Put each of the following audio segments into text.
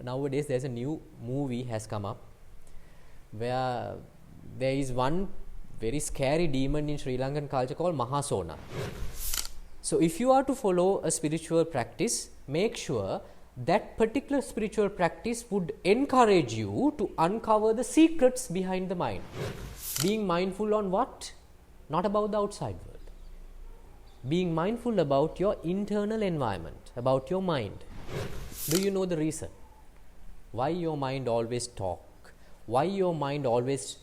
nowadays there's a new movie has come up where there is one very scary demon in Sri Lankan culture called Mahasona. So if you are to follow a spiritual practice, make sure that particular spiritual practice would encourage you to uncover the secrets behind the mind. Being mindful on what? Not about the outside world. Being mindful about your internal environment, about your mind. Do you know the reason? Why your mind always talk? Why your mind always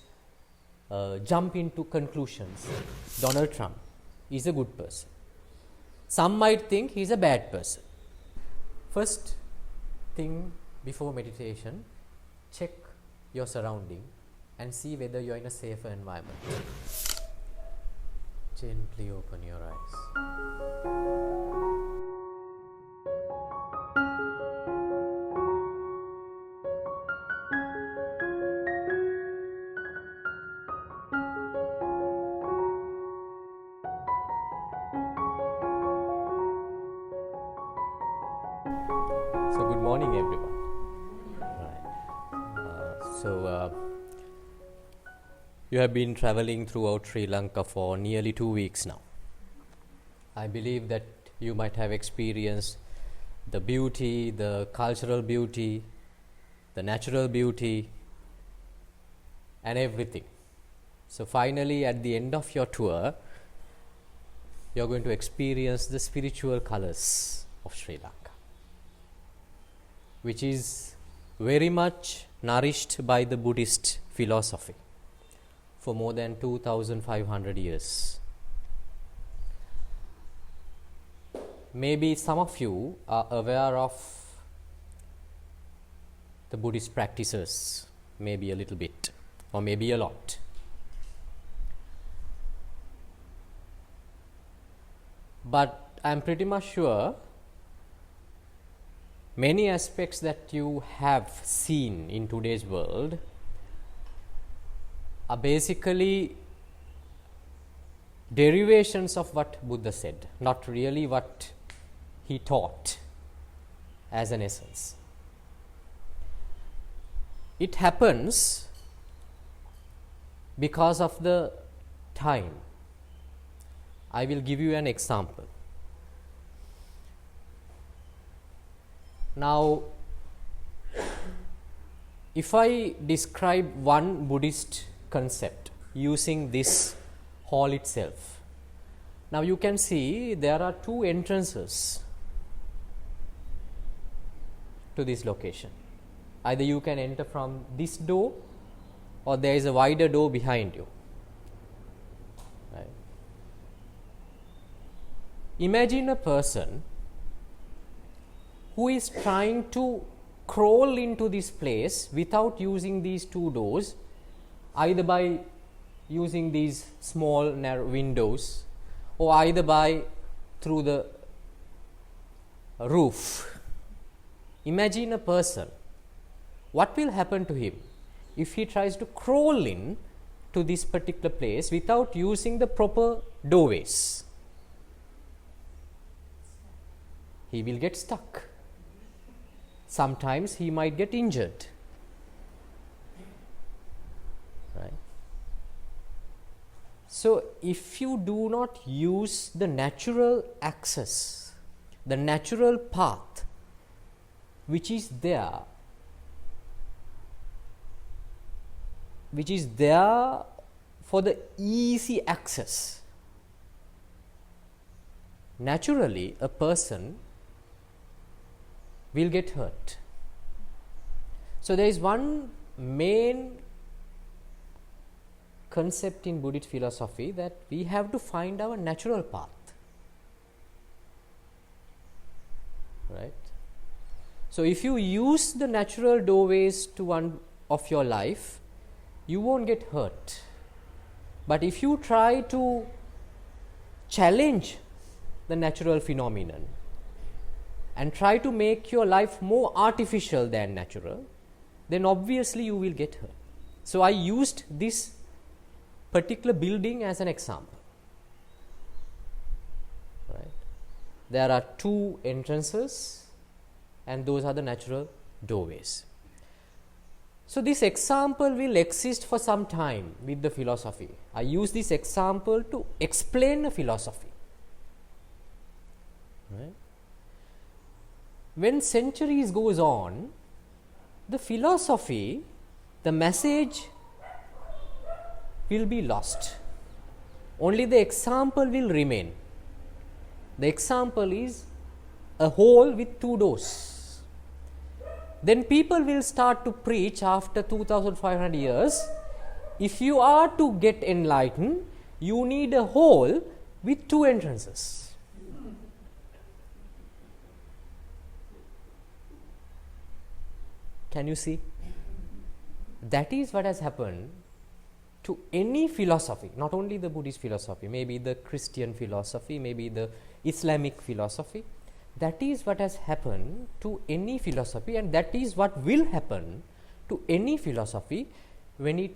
jump into conclusions? Donald Trump is a good person. Some might think he is a bad person. First thing before meditation, check your surrounding and see whether you are in a safer environment. Gently open your eyes. So good morning everyone. You have been traveling throughout Sri Lanka for nearly 2 weeks now. I believe that you might have experienced the beauty, the cultural beauty, the natural beauty and everything. So finally at the end of your tour, you are going to experience the spiritual colors of Sri Lanka, which is very much nourished by the Buddhist philosophy for more than 2,500 years. Maybe some of you are aware of the Buddhist practices, maybe a little bit or maybe a lot. But I am pretty much sure many aspects that you have seen in today's world are basically derivations of what Buddha said, not really what he taught as an essence. It happens because of the time. I will give you an example. Now, if I describe one Buddhist concept using this hall itself, now you can see there are two entrances to this location. Either you can enter from this door or there is a wider door behind you. Right? Imagine a person who is trying to crawl into this place without using these two doors, either by using these small narrow windows or either by through the roof. Imagine a person. What will happen to him if he tries to crawl in to this particular place without using the proper doorways? He will get stuck. Sometimes he might get injured. Right? So if you do not use the natural access, the natural path which is there for the easy access, naturally a person will get hurt. So there is one main concept in Buddhist philosophy that we have to find our natural path. Right? So if you use the natural doorways to one of your life, you won't get hurt. But if you try to challenge the natural phenomenon and try to make your life more artificial than natural, then obviously you will get hurt. So I used this particular building as an example. Right? There are two entrances and those are the natural doorways. So, this example will exist for some time with the philosophy. I use this example to explain a philosophy. Right? When centuries goes on, the philosophy, the message will be lost. Only the example will remain. The example is a hole with 2 doors. Then people will start to preach after 2500 years. If you are to get enlightened, you need a hole with 2 entrances. Can you see? That is what has happened to any philosophy, not only the Buddhist philosophy, maybe the Christian philosophy, maybe the Islamic philosophy. That is what has happened to any philosophy, and that is what will happen to any philosophy when it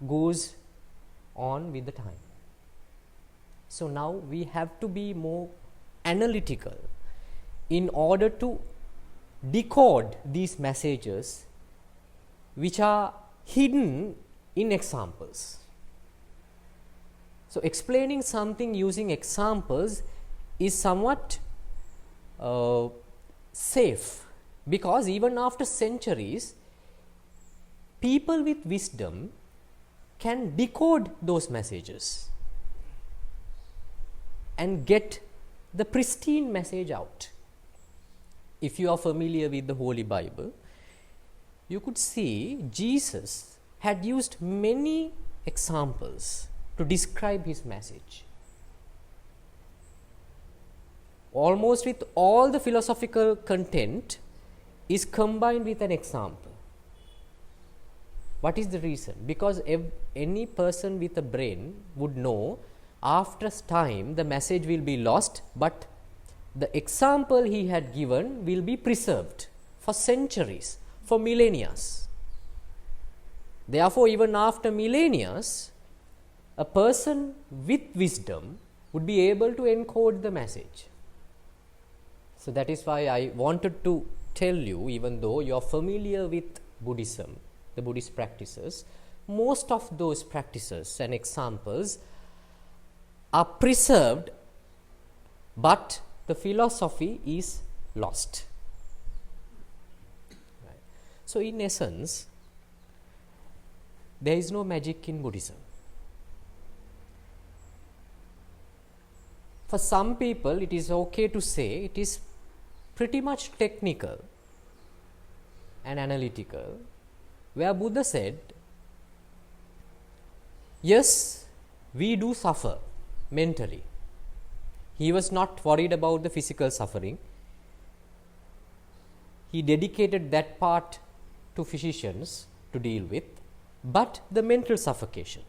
goes on with the time. So now we have to be more analytical in order to decode these messages which are hidden in examples. So explaining something using examples is somewhat safe, because even after centuries, people with wisdom can decode those messages and get the pristine message out. If you are familiar with the Holy Bible, you could see Jesus had used many examples to describe his message. Almost with all the philosophical content is combined with an example. What is the reason? Because any person with a brain would know after time the message will be lost, but the example he had given will be preserved for centuries, for millennia. Therefore, even after millennia, a person with wisdom would be able to encode the message. So that is why I wanted to tell you, even though you are familiar with Buddhism, the Buddhist practices, most of those practices and examples are preserved, but the philosophy is lost. Right. So in essence, there is no magic in Buddhism. For some people, it is okay to say it is pretty much technical and analytical, where Buddha said, yes, we do suffer mentally. He was not worried about the physical suffering. He dedicated that part to physicians to deal with, but the mental suffocation.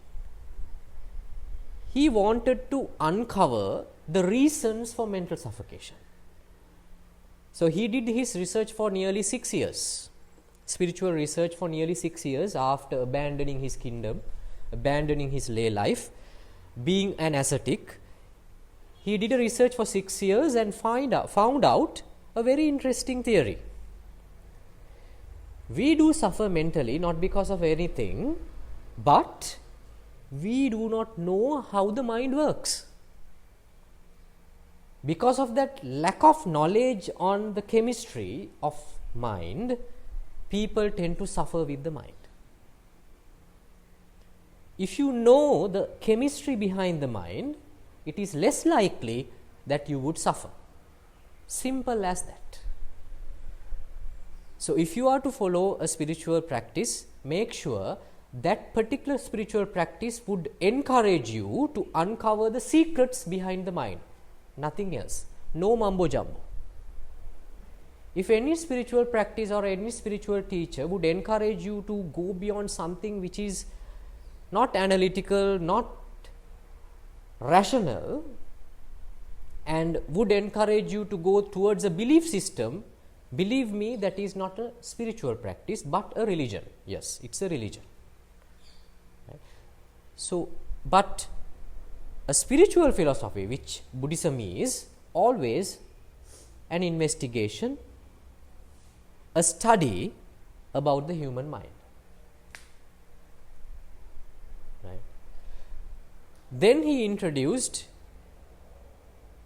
He wanted to uncover the reasons for mental suffocation. So he did his research for nearly 6 years, spiritual research for nearly 6 years after abandoning his kingdom, abandoning his lay life, being an ascetic. He did a research for 6 years and found out a very interesting theory. We do suffer mentally not because of anything, but we do not know how the mind works. Because of that lack of knowledge on the chemistry of mind, people tend to suffer with the mind. If you know the chemistry behind the mind, it is less likely that you would suffer. Simple as that. So if you are to follow a spiritual practice, make sure that particular spiritual practice would encourage you to uncover the secrets behind the mind. Nothing else. No mumbo jumbo. If any spiritual practice or any spiritual teacher would encourage you to go beyond something which is not analytical, not rational, and would encourage you to go towards a belief system, believe me, that is not a spiritual practice but a religion. Yes, it's a religion. Right. So, but a spiritual philosophy, which Buddhism is, always an investigation a study about the human mind. Right? Then he introduced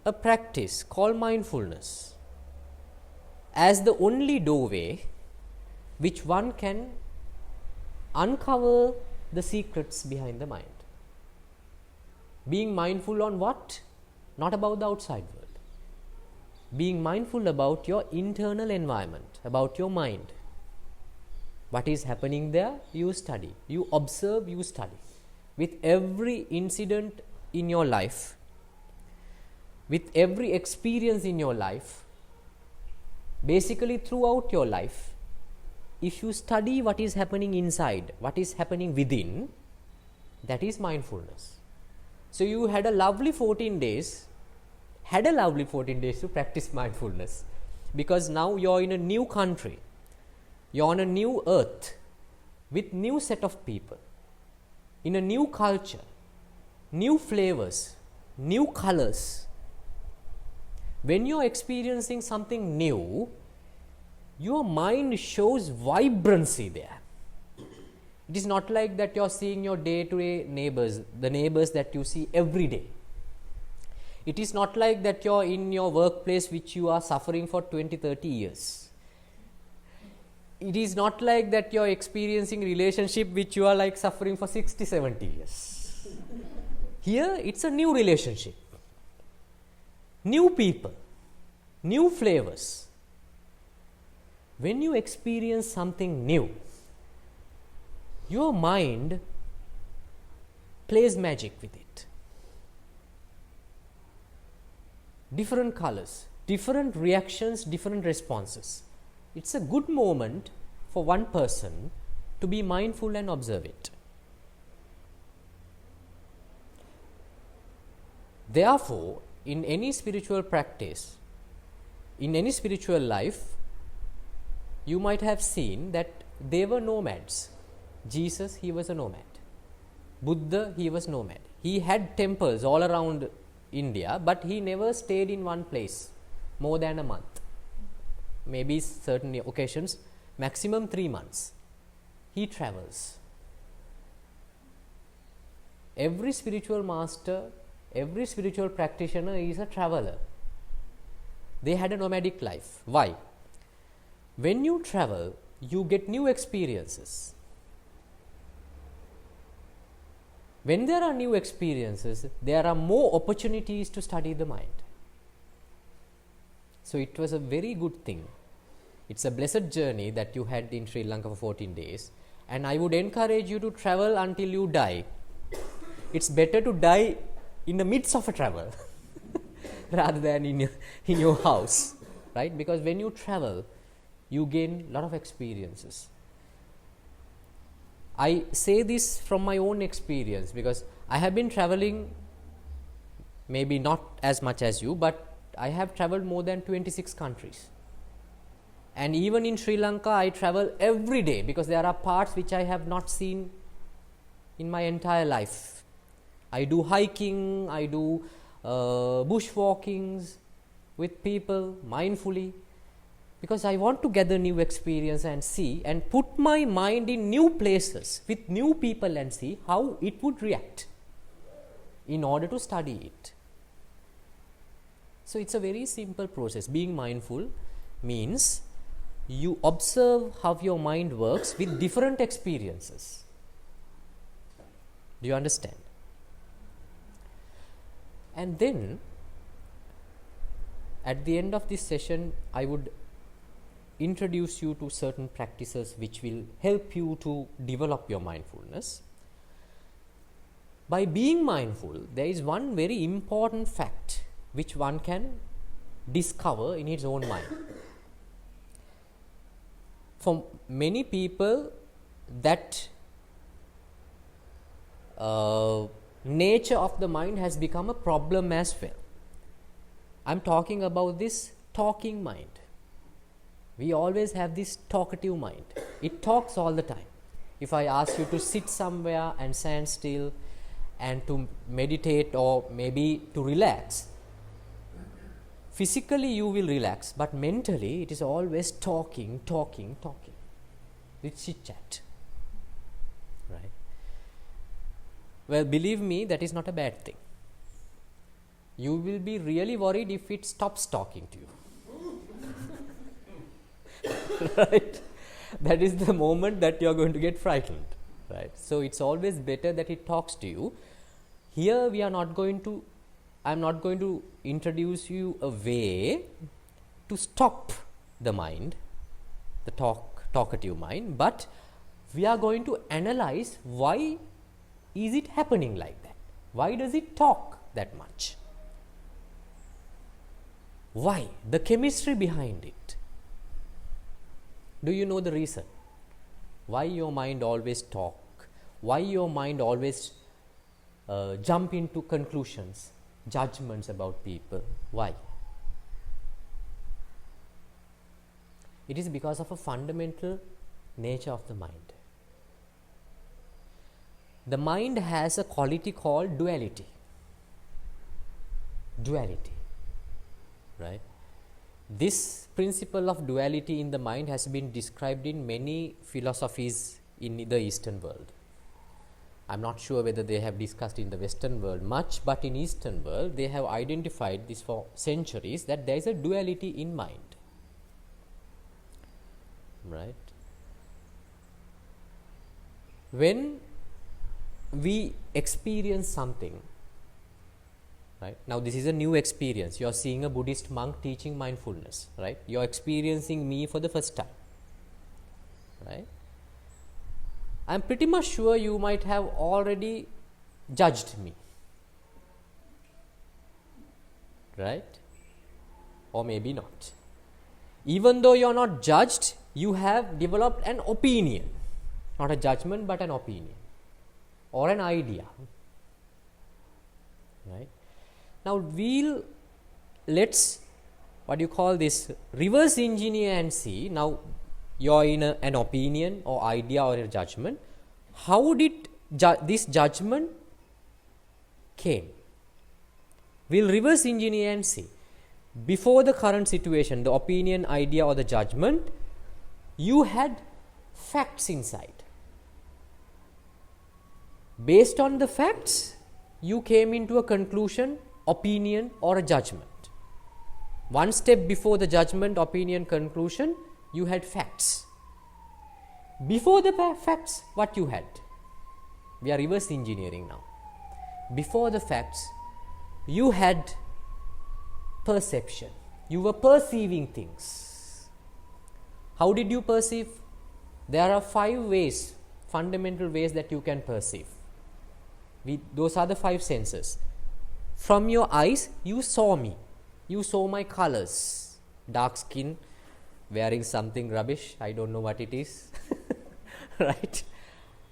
a practice called mindfulness as the only doorway which one can uncover the secrets behind the mind. Being mindful on what? Not about the outside world. Being mindful about your internal environment, about your mind. What is happening there, you study. You observe, you study. With every incident in your life, with every experience in your life, basically throughout your life, if you study what is happening inside, what is happening within, that is mindfulness. So you had a lovely 14 days to practice mindfulness, because now you are in a new country, you are on a new earth with new set of people, in a new culture, new flavors, new colors. When you are experiencing something new, your mind shows vibrancy there. It is not like that you are seeing your day-to-day neighbors, the neighbors that you see every day. It is not like that you are in your workplace which you are suffering for 20-30 years. It is not like that you are experiencing relationship which you are like suffering for 60-70 years. Here it's a new relationship, new people, new flavors. When you experience something new, your mind plays magic with it. Different colors, different reactions, different responses. It's a good moment for one person to be mindful and observe it. Therefore, in any spiritual practice, in any spiritual life, you might have seen that they were nomads. Jesus, he was a nomad. Buddha, he was nomad. He had temples all around India, but he never stayed in one place more than a month. Maybe certain occasions, maximum 3 months. He travels. Every spiritual master, every spiritual practitioner is a traveler. They had a nomadic life. Why? When you travel, you get new experiences. When there are new experiences, there are more opportunities to study the mind. So it was a very good thing. It's a blessed journey that you had in Sri Lanka for 14 days. And I would encourage you to travel until you die. It's better to die in the midst of a travel rather than in your house, right? Because when you travel, you gain a lot of experiences. I say this from my own experience because I have been traveling, maybe not as much as you, but I have traveled more than 26 countries. And even in Sri Lanka, I travel every day because there are parts which I have not seen in my entire life. I do hiking, I do bushwalkings with people mindfully, because I want to gather new experience and see and put my mind in new places with new people and see how it would react in order to study it. So it's a very simple process. Being mindful means you observe how your mind works with different experiences. Do you understand? And then at the end of this session, I would introduce you to certain practices which will help you to develop your mindfulness. By being mindful, there is one very important fact which one can discover in its own mind. For many people, that nature of the mind has become a problem as well. I am talking about this talking mind. We always have this talkative mind. It talks all the time. If I ask you to sit somewhere and stand still and to meditate or maybe to relax, physically you will relax, but mentally it is always talking. It's chit chat, right? Well, believe me, that is not a bad thing. You will be really worried if it stops talking to you. Right? That is the moment that you are going to get frightened, right? So it's always better that it talks to you. Here we are not going to, I'm not going to introduce you a way to stop the mind, the talkative mind, but we are going to analyze why is it happening like that? Why does it talk that much? Why? The chemistry behind it. Do you know the reason? Why your mind always talk? Why your mind always jump into conclusions, judgments about people? Why? It is because of a fundamental nature of the mind. The mind has a quality called duality. Duality, right? This principle of duality in the mind has been described in many philosophies in the Eastern world. I'm not sure whether they have discussed in the Western world much, but in Eastern world they have identified this for centuries, that there is a duality in mind, right? When we experience something, right? Now this is a new experience. You are seeing a Buddhist monk teaching mindfulness, right? You are experiencing me for the first time, right? I am pretty much sure you might have already judged me, right? Or maybe not. Even though you are not judged, you have developed an opinion, not a judgment but an opinion or an idea, right? Now let's reverse engineer and see. Now you are in an opinion or idea or a judgment. How did this judgment came? We'll reverse engineer and see. Before the current situation, the opinion, idea or the judgment, you had facts inside. Based on the facts, you came into a conclusion, opinion or a judgment. One step before the judgment, opinion, conclusion, you had facts. Before the facts, what you had? We are reverse engineering now. Before the facts, you had perception. You were perceiving things. How did you perceive? There are 5 ways, fundamental ways that you can perceive. Those are the 5 senses. From your eyes, you saw me. You saw my colors. Dark skin, wearing something rubbish. I don't know what it is. Right?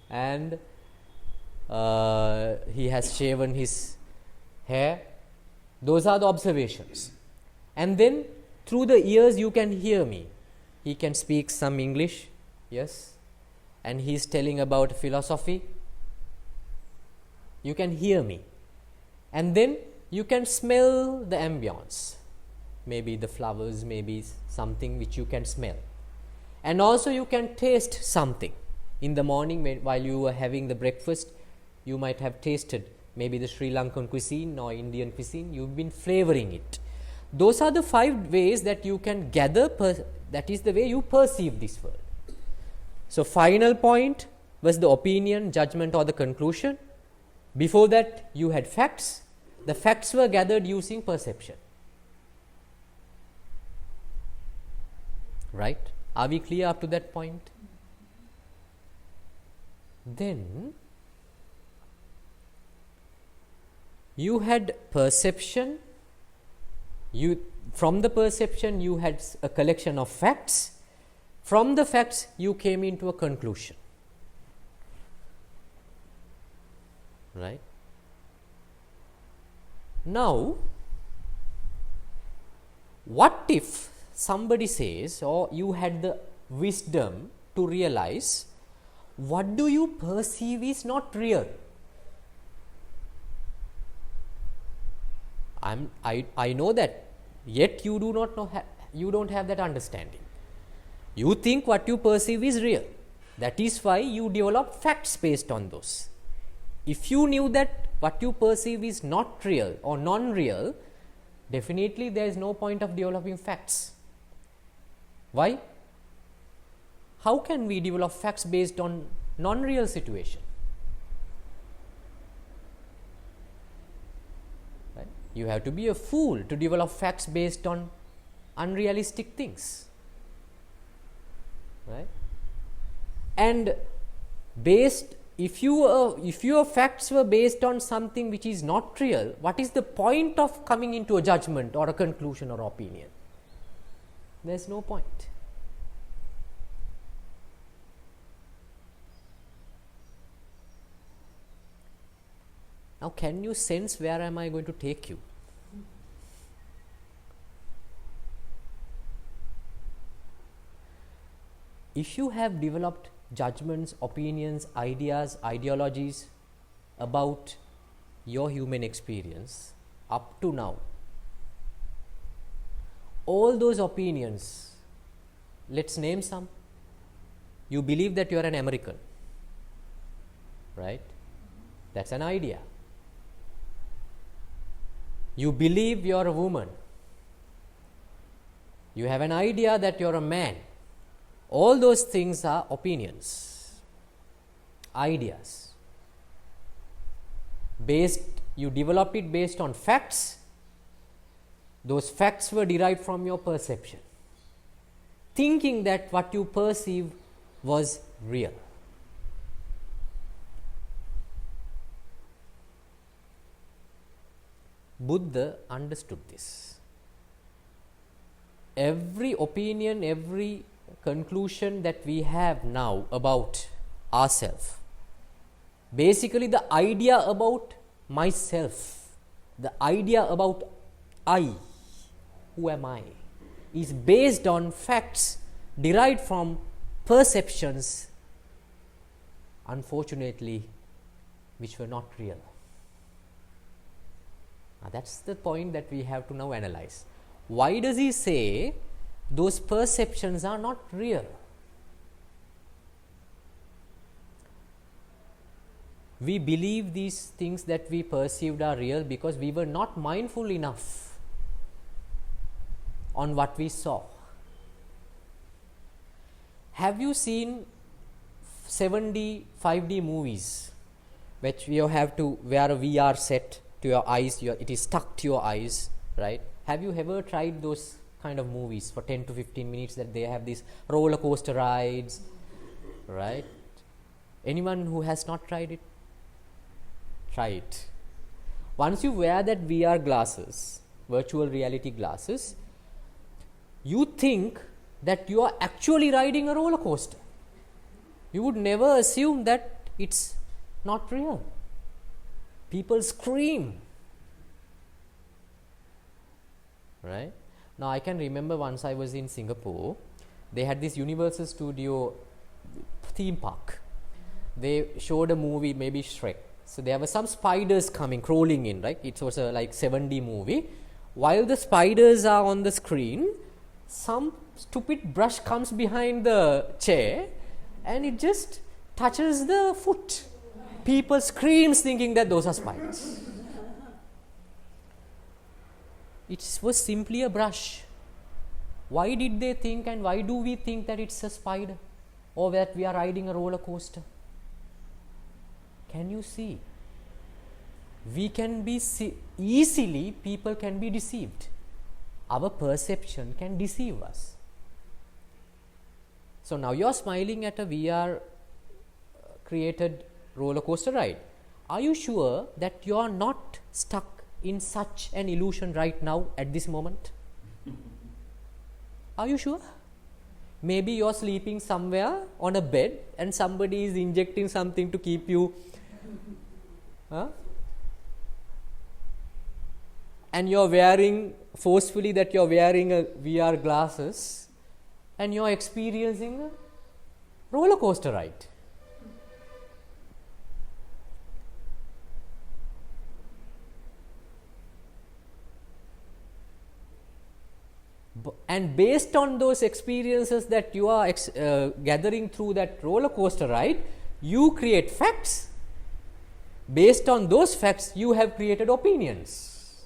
And he has shaven his hair. Those are the observations. And then through the ears you can hear me. He can speak some English. Yes. And he is telling about philosophy. You can hear me. And then you can smell the ambience. Maybe the flowers, maybe something which you can smell. And also you can taste something. In the morning while you were having the breakfast, you might have tasted maybe the Sri Lankan cuisine or Indian cuisine. You've been flavoring it. Those are the 5 ways that you can gather, that is the way you perceive this world. So final point was the opinion, judgment or the conclusion. Before that you had facts. The facts were gathered using perception. Right? Are we clear up to that point? Then you had perception. From the perception you had a collection of facts. From the facts you came into a conclusion. Right? Now, what if somebody says, or you had the wisdom to realize what do you perceive is not real? I know that Yet you do not know, you don't have that understanding. You think what you perceive is real. That is why you develop facts based on those. If you knew that what you perceive is not real or non-real, definitely there is no point of developing facts. Why? How can we develop facts based on non-real situation? Right? You have to be a fool to develop facts based on unrealistic things. Right? And if your facts were based on something which is not real, what is the point of coming into a judgment or a conclusion or opinion? There is no point. Now, can you sense where am I going to take you? If you have developed judgments, opinions, ideas, ideologies about your human experience up to now, all those opinions, let's name some. You believe that you are an American, right? That's an idea. You believe you are a woman. You have an idea that you are a man. All those things are opinions, ideas. You develop it based on facts. Those facts were derived from your perception, thinking that what you perceive was real. Buddha understood this. Every opinion, every conclusion that we have now about ourselves, basically the idea about myself, the idea about I, who am I, is based on facts derived from perceptions, unfortunately, which were not real. Now, that's the point that we have to now analyze. Why does he say those perceptions are not real? We believe these things that we perceived are real because we were not mindful enough on what we saw. Have you seen 7D, 5D movies, which you have to wear a VR set to your eyes, it is stuck to your eyes, right? Have you ever tried those kind of movies for 10 to 15 minutes that they have these roller coaster rides, right? Anyone who has not tried it? Try it. Once you wear that VR glasses, virtual reality glasses, you think that you are actually riding a roller coaster. You would never assume that it's not real. People scream, right? Now, I can remember once I was in Singapore, they had this Universal Studio theme park. They showed a movie, maybe Shrek. So, there were some spiders crawling in, right? It was a like 7D movie. While the spiders are on the screen, some stupid brush comes behind the chair and it just touches the foot. People screams thinking that those are spiders. It was simply a brush. Why did they think, and why do we think that it's a spider or that we are riding a roller coaster? Can you see? We can be easily, people can be deceived. Our perception can deceive us. So now you are smiling at a VR created roller coaster ride. Are you sure that you are not stuck in such an illusion right now at this moment? Are you sure? Maybe you are sleeping somewhere on a bed and somebody is injecting something to keep you and you are wearing forcefully that you are wearing a VR glasses and you are experiencing a roller coaster ride. based on those experiences that you are gathering through that roller coaster ride, you create facts. Based on those facts, you have created opinions.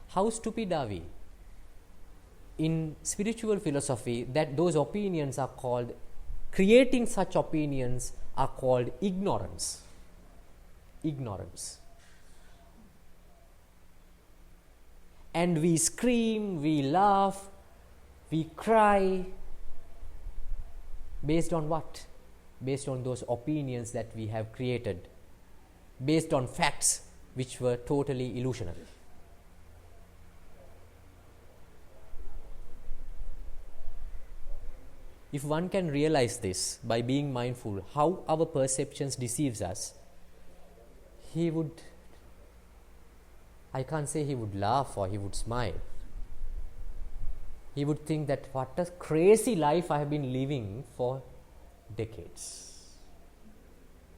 How stupid are we? In spiritual philosophy, that those opinions are called, creating such opinions are called ignorance. Ignorance. And we scream, we laugh, we cry. Based on what? Based on those opinions that we have created, based on facts which were totally illusionary. If one can realize this by being mindful, how our perceptions deceives us, he would, I can't say he would laugh or he would smile. He would think that what a crazy life I have been living for decades.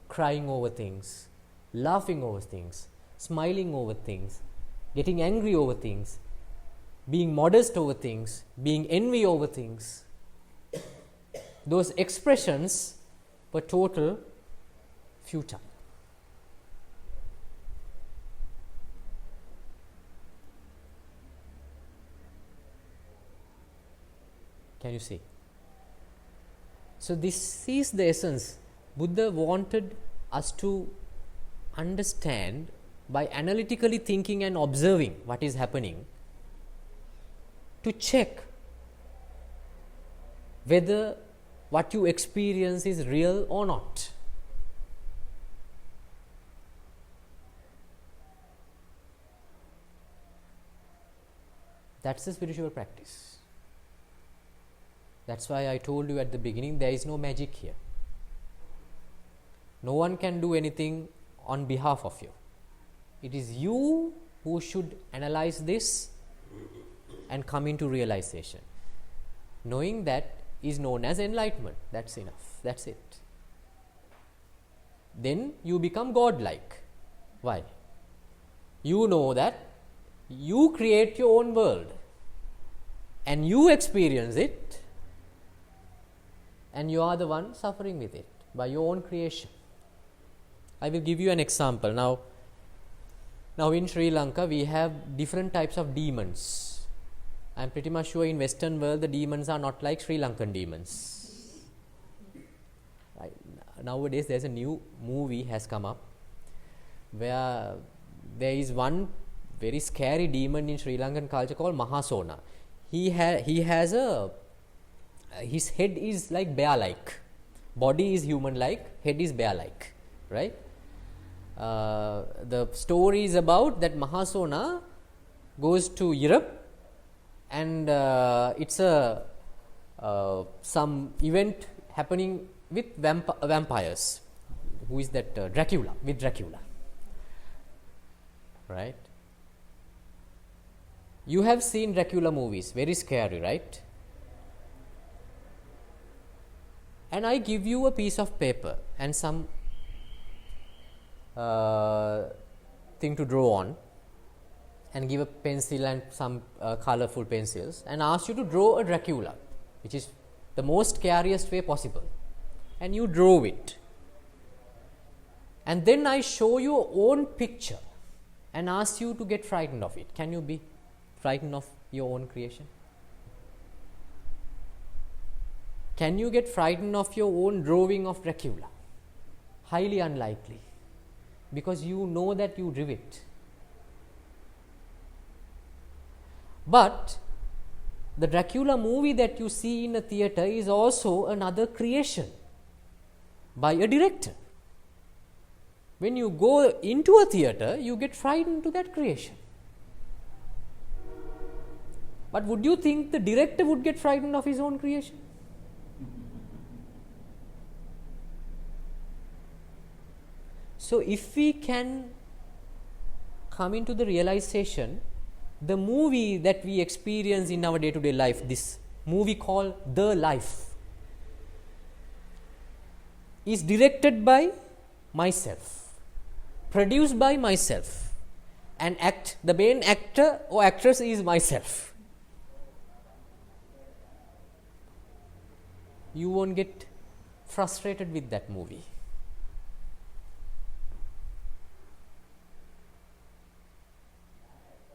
Crying over things, laughing over things, smiling over things, getting angry over things, being modest over things, being envy over things. Those expressions were total futile. Can you see? So this is the essence. Buddha wanted us to understand by analytically thinking and observing what is happening, to check whether what you experience is real or not. That's the spiritual practice. That's why I told you at the beginning, there is no magic here. No one can do anything on behalf of you. It is you who should analyze this and come into realization. Knowing that is known as enlightenment. That's enough. That's it. Then you become godlike. Why? You know that you create your own world and you experience it, and you are the one suffering with it by your own creation. I will give you an example. Now in Sri Lanka we have different types of demons. I am pretty much sure in Western world the demons are not like Sri Lankan demons. Right. Nowadays there is a new movie has come up where there is one very scary demon in Sri Lankan culture called Mahasona. He has a, his head is like bear-like, body is human-like, head is bear-like, right? The story is about that Mahasona goes to Europe, and it's a some event happening with vampires. Who is that? Dracula, with Dracula, right? You have seen Dracula movies, very scary, right? And I give you a piece of paper and some thing to draw on, and give a pencil and some colorful pencils, and ask you to draw a Dracula, which is the most scariest way possible, and you draw it. And then I show you your own picture and ask you to get frightened of it. Can you be frightened of your own creation? Can you get frightened of your own drawing of Dracula? Highly unlikely, because you know that you drew it. But the Dracula movie that you see in a theatre is also another creation by a director. When you go into a theatre, you get frightened to that creation. But would you think the director would get frightened of his own creation? So if we can come into the realization, the movie that we experience in our day-to-day life, this movie called The Life, is directed by myself, produced by myself, and the main actor or actress is myself. you won't get frustrated with that movie.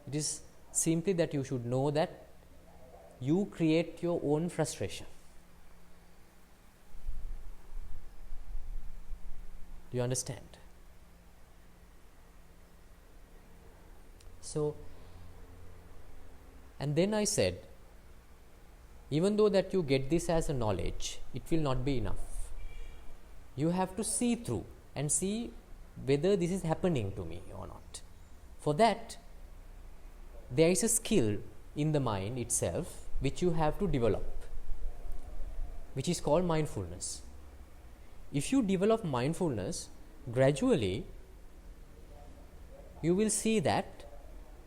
It is simply that you should know that you create your own frustration. Do you understand? So, and then I said, even though that you get this as a knowledge, it will not be enough. You have to see through and see whether this is happening to me or not. For that, there is a skill in the mind itself which you have to develop, which is called mindfulness. If you develop mindfulness, gradually you will see that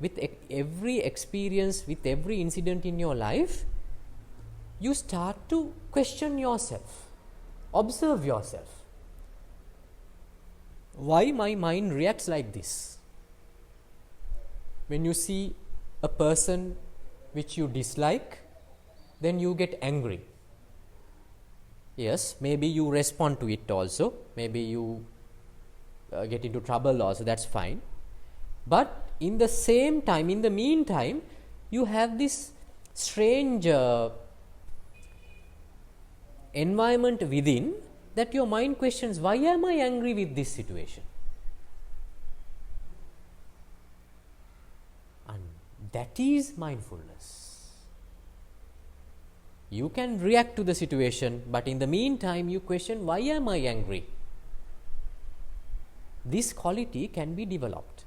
with every experience, with every incident in your life, you start to question yourself, observe yourself. Why my mind reacts like this? When you see a person which you dislike, then you get angry. Yes, maybe you respond to it also, maybe you get into trouble also, that's fine. But in the same time, in the meantime, you have this strange environment within that your mind questions, why am I angry with this situation? And that is mindfulness. You can react to the situation, but in the meantime you question, why am I angry? This quality can be developed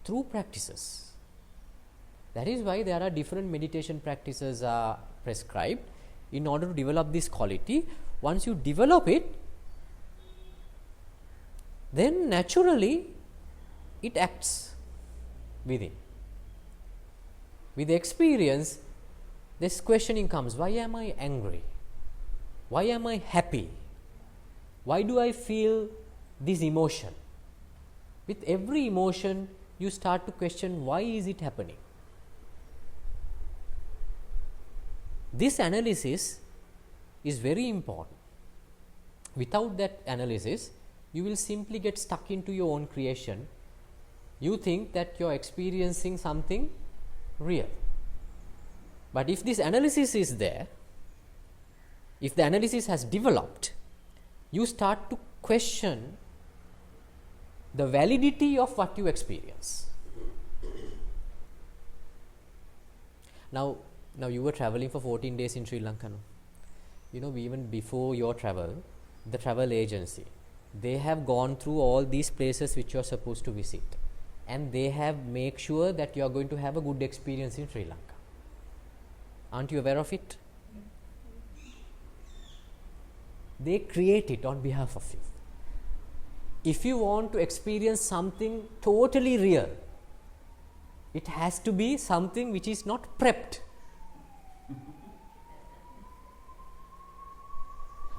through practices. That is why there are different meditation practices are prescribed in order to develop this quality. Once you develop it, then naturally it acts within. With experience, this questioning comes, why am I angry? Why am I happy? Why do I feel this emotion? With every emotion, you start to question, why is it happening? This analysis is very important. Without that analysis, you will simply get stuck into your own creation. You think that you are experiencing something real. But if this analysis is there, if the analysis has developed, you start to question the validity of what you experience. Now you were traveling for 14 days in Sri Lanka. No? You know, even before your travel, the travel agency, they have gone through all these places which you are supposed to visit, and they have made sure that you are going to have a good experience in Sri Lanka. Aren't you aware of it? They create it on behalf of you. If you want to experience something totally real, it has to be something which is not prepped.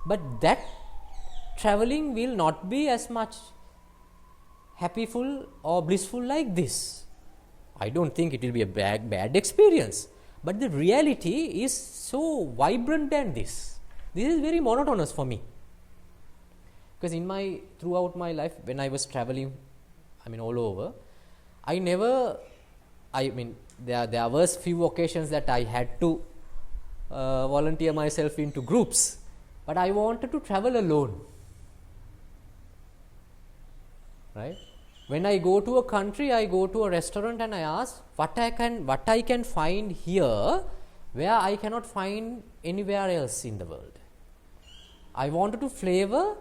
But that traveling will not be as much happyful or blissful like this. I don't think it will be a bad experience. But the reality is so vibrant than this. This is very monotonous for me. Because throughout my life, when I was traveling, all over, there were few occasions that I had to volunteer myself into groups, but I wanted to travel alone. Right? When I go to a country, I go to a restaurant and I ask what I can find here where I cannot find anywhere else in the world. I wanted to flavor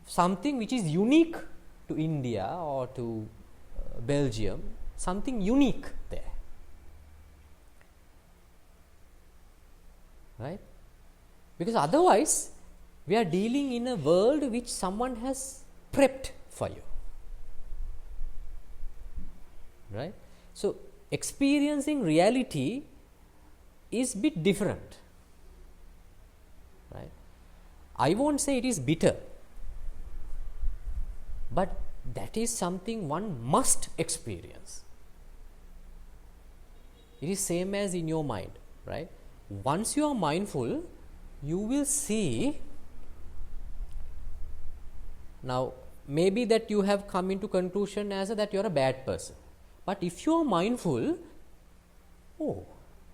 something which is unique to India or to Belgium, something unique there. Right? Because otherwise, we are dealing in a world which someone has prepped for you. Right? So, experiencing reality is a bit different. Right? I won't say it is bitter, but that is something one must experience. It is same as in your mind, right? Once you are mindful, you will see, now maybe that you have come into conclusion as that you are a bad person. But if you are mindful, oh,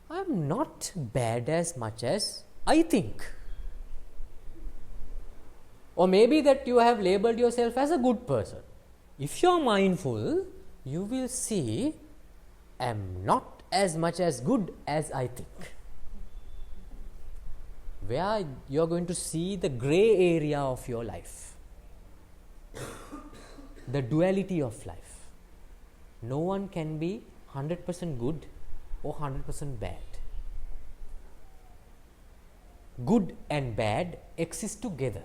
I am not bad as much as I think. Or maybe that you have labeled yourself as a good person. If you are mindful, you will see, I am not as much as good as I think. Where you are going to see the grey area of your life, the duality of life. No one can be 100% good or 100% bad. Good and bad exist together.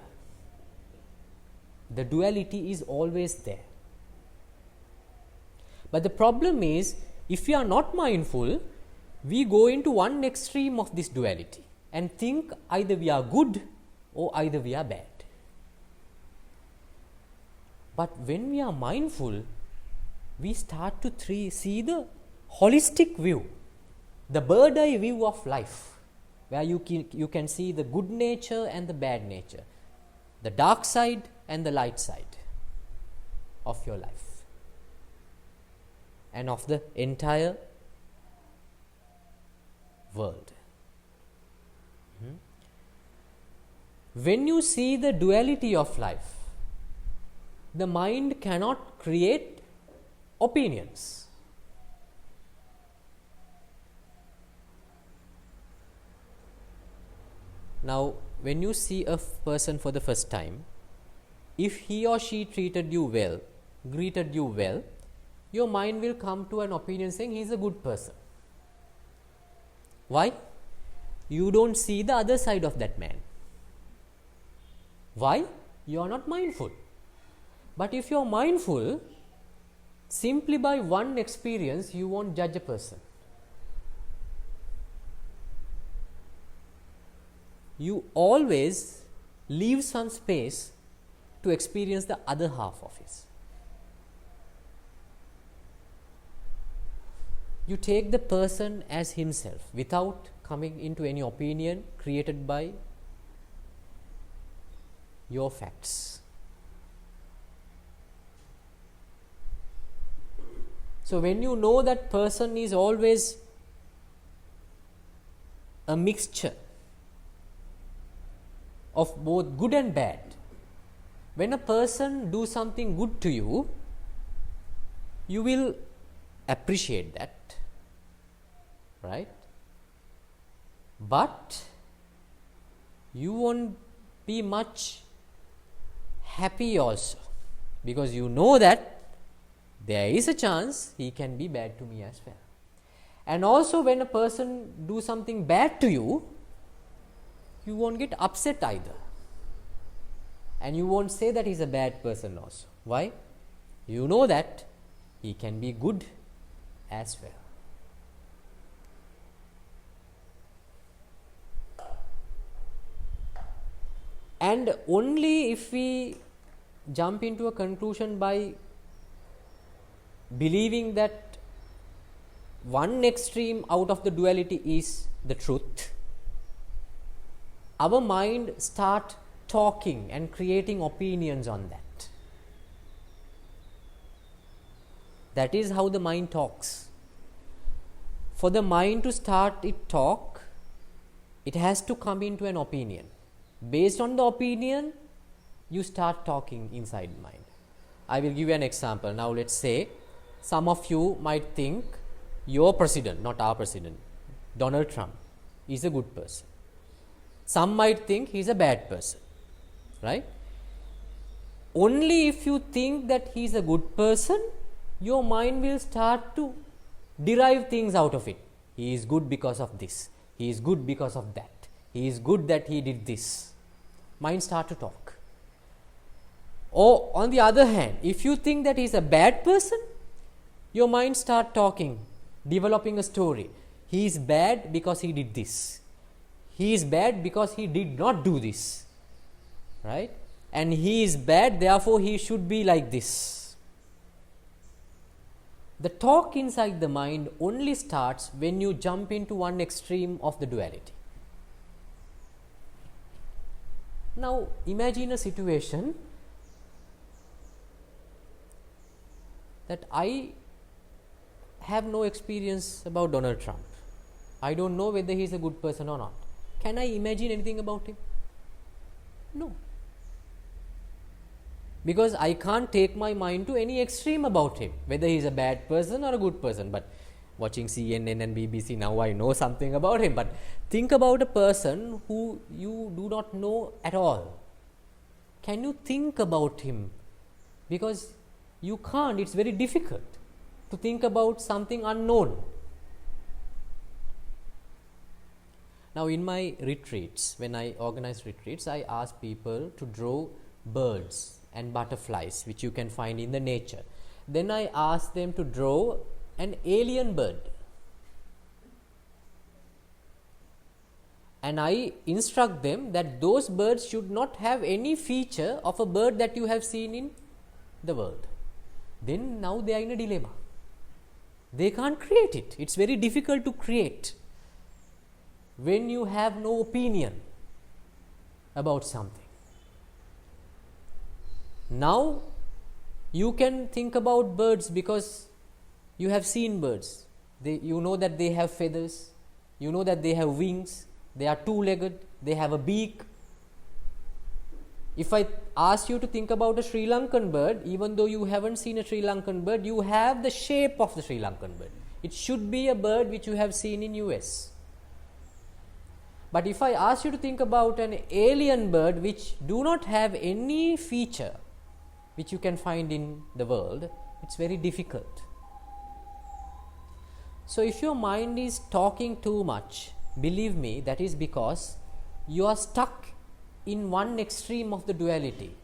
The duality is always there. But the problem is, if we are not mindful, we go into one extreme of this duality and think either we are good or either we are bad. But when we are mindful, we start to see the holistic view, the bird eye view of life, where you can see the good nature and the bad nature, the dark side and the light side of your life and of the entire world. When you see the duality of life, the mind cannot create opinions. Now, when you see a person for the first time, if he or she treated you well, greeted you well, your mind will come to an opinion saying he is a good person. Why? You don't see the other side of that man. Why? You are not mindful. But if you are mindful, simply by one experience, you won't judge a person. You always leave some space to experience the other half of it. You take the person as himself without coming into any opinion created by your facts. So when you know that person is always a mixture of both good and bad, when a person do something good to you, you will appreciate that, right? But you won't be much happy also, because you know that there is a chance he can be bad to me as well. And also when a person do something bad to you, you won't get upset either. And you won't say that he's a bad person also. Why? You know that he can be good as well. And only if we jump into a conclusion by believing that one extreme out of the duality is the truth, our mind start talking and creating opinions on that. That is how the mind talks. For the mind to start it talk, it has to come into an opinion. Based on the opinion, you start talking inside the mind. I will give you an example. Now let's say some of you might think your president, not our president, Donald Trump, is a good person. Some might think he is a bad person, right? Only if you think that he is a good person, your mind will start to derive things out of it. He is good because of this. He is good because of that. He is good that he did this. Mind start to talk. Or on the other hand, if you think that he is a bad person, your mind start talking, developing a story. He is bad because he did this. He is bad because he did not do this, right? And he is bad, therefore he should be like this. The talk inside the mind only starts when you jump into one extreme of the duality. Now imagine a situation that I have no experience about Donald Trump. I don't know whether he is a good person or not. Can I imagine anything about him? No. Because I can't take my mind to any extreme about him, whether he is a bad person or a good person. But watching CNN and BBC, now I know something about him. But think about a person who you do not know at all. Can you think about him? Because you can't, it's very difficult to think about something unknown. Now in my retreats, when I organize retreats, I ask people to draw birds and butterflies which you can find in the nature. Then I ask them to draw an alien bird. And I instruct them that those birds should not have any feature of a bird that you have seen in the world. Then now they are in a dilemma. They can't create it. It's very difficult to create when you have no opinion about something. Now you can think about birds because you have seen birds. You know that they have feathers, you know that they have wings, they are two-legged, they have a beak. If I ask you to think about a Sri Lankan bird, even though you haven't seen a Sri Lankan bird, you have the shape of the Sri Lankan bird. It should be a bird which you have seen in US. But if I ask you to think about an alien bird which do not have any feature which you can find in the world, it's very difficult. So if your mind is talking too much, believe me, that is because you are stuck in one extreme of the duality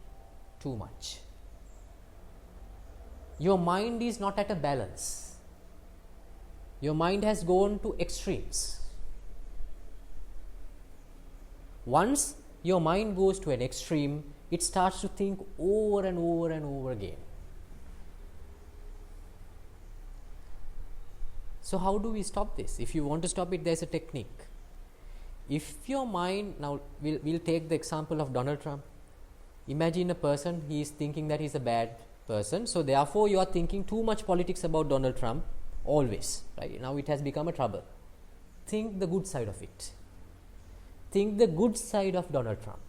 too much. Your mind is not at a balance. Your mind has gone to extremes. Once your mind goes to an extreme, it starts to think over and over and over again. So how do we stop this? If you want to stop it, there is a technique. If your mind, now we'll take the example of Donald Trump. Imagine a person, he is thinking that he is a bad person. So therefore you are thinking too much politics about Donald Trump always. Right? Now it has become a trouble. Think the good side of it. Think the good side of Donald Trump.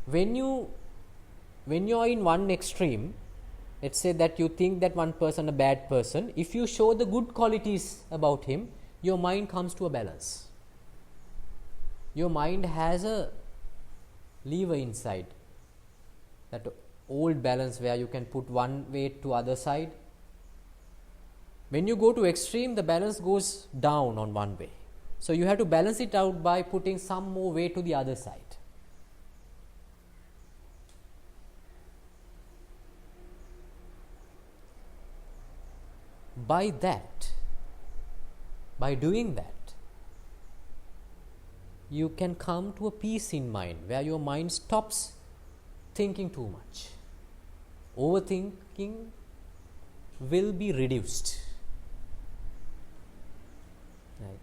When you are in one extreme, let's say that you think that one person a bad person, if you show the good qualities about him, your mind comes to a balance. Your mind has a lever inside, that old balance where you can put one weight to other side. When you go to extreme, the balance goes down on one way. So you have to balance it out by putting some more weight to the other side. By doing that, you can come to a peace in mind where your mind stops thinking too much. Overthinking will be reduced. Right.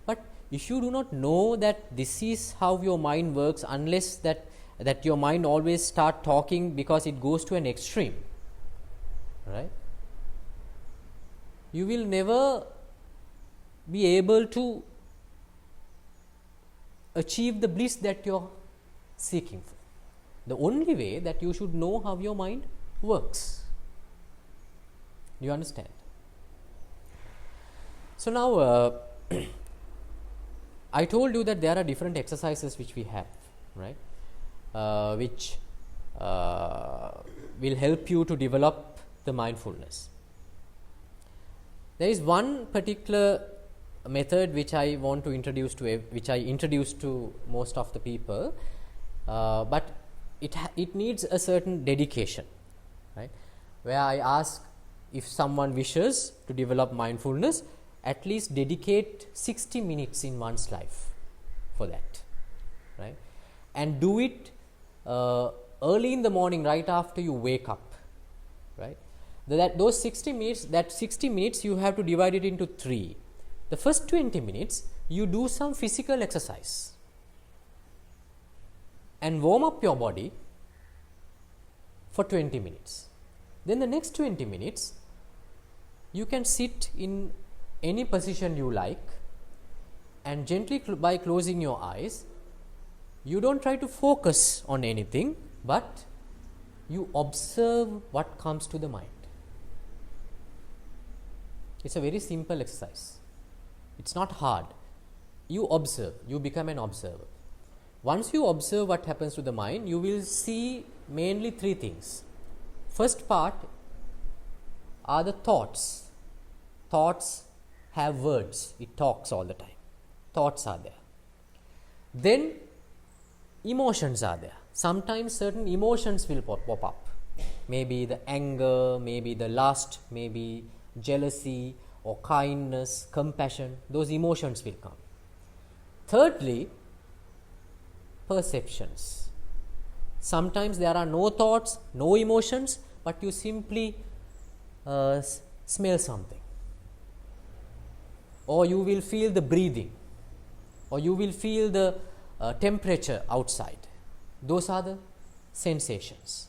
But if you do not know that this is how your mind works, unless that your mind always start talking because it goes to an extreme, right? You will never be able to achieve the bliss that you are seeking for. The only way that you should know how your mind works. Do you understand? So now I told you that there are different exercises which we have, right? Which will help you to develop the mindfulness. There is one particular method which I want to introduce which I introduced to most of the people, but it needs a certain dedication, right? Where I ask, if someone wishes to develop mindfulness, at least dedicate 60 minutes in one's life for that, right? And do it early in the morning, right after you wake up, right? Those 60 minutes, you have to divide it into 3. the first 20 minutes you do some physical exercise and warm up your body for 20 minutes. Then the next 20 minutes you can sit in any position you like, and gently by closing your eyes, you don't try to focus on anything, but you observe what comes to the mind. It's a very simple exercise. It's not hard. You observe, you become an observer. Once you observe what happens to the mind, you will see mainly three things. First part are the thoughts. Thoughts have words, it talks all the time. Thoughts are there. Then emotions are there. Sometimes certain emotions will pop up. Maybe the anger, maybe the lust, maybe jealousy or kindness, compassion. Those emotions will come. Thirdly, perceptions. Sometimes there are no thoughts, no emotions, but you simply smell something, or you will feel the breathing, or you will feel the temperature outside. Those are the sensations.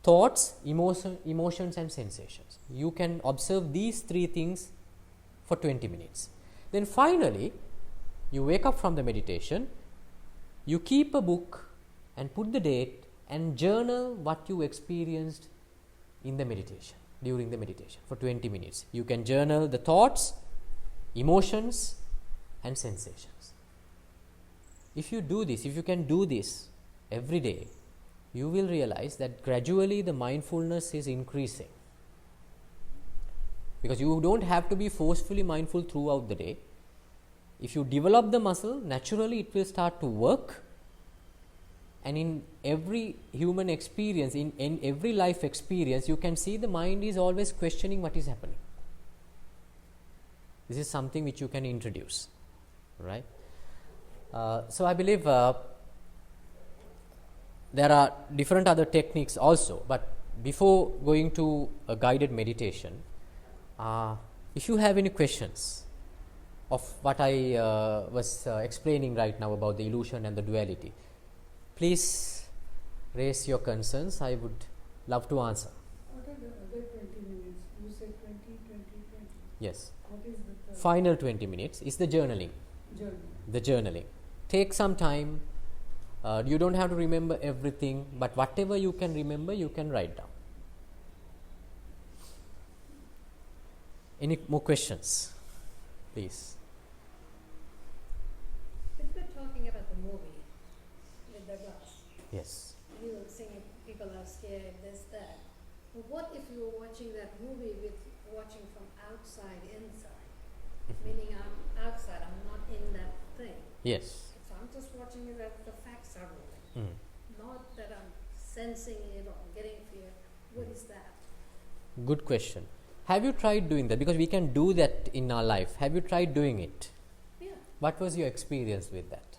Thoughts, emotions and sensations. You can observe these three things for 20 minutes. Then finally, you wake up from the meditation, you keep a book and put the date and journal what you experienced in the meditation, during the meditation for 20 minutes. You can journal the thoughts, emotions and sensations. If you do this, if you can do this every day, you will realize that gradually the mindfulness is increasing, because you don't have to be forcefully mindful throughout the day. If you develop the muscle, naturally it will start to work, and in every human experience, in every life experience, you can see the mind is always questioning what is happening. This is something which you can introduce, right? So I believe there are different other techniques also, but before going to a guided meditation, if you have any questions of what I was explaining right now about the illusion and the duality, please raise your concerns. I would love to answer. What are the other 20 minutes? You said 20, 20, 20. Yes. What is the third? Final 20 minutes is the journaling. The journaling. Take some time. You don't have to remember everything, but whatever you can remember, you can write down. Any more questions? Please. If we're talking about the movie with the glass, Yes. you were saying people are scared, this, that. But what if you were watching that movie with watching from outside inside? Meaning I'm outside, I'm not in that thing. Yes. So I'm just watching it as the facts are rolling. Not that I'm sensing it or getting fear. What is that? Good question. Have you tried doing that? Because we can do that in our life. Have you tried doing it? Yeah. What was your experience with that?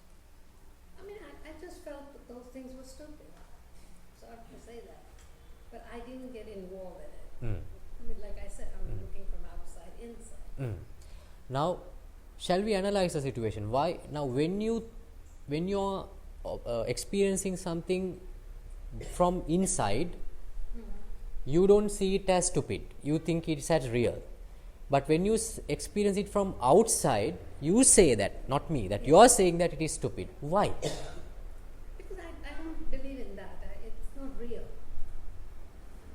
I mean, I just felt that those things were stupid. Sorry to say that. But I didn't get involved in it. I mean, like I said, I'm looking from outside inside. Now, shall we analyze the situation? Why? Now, when you're experiencing something from inside, you don't see it as stupid. You think it's as real. But when you experience it from outside, you say that, not me, that you are saying that it is stupid. Why? Because I don't believe in that. It's not real.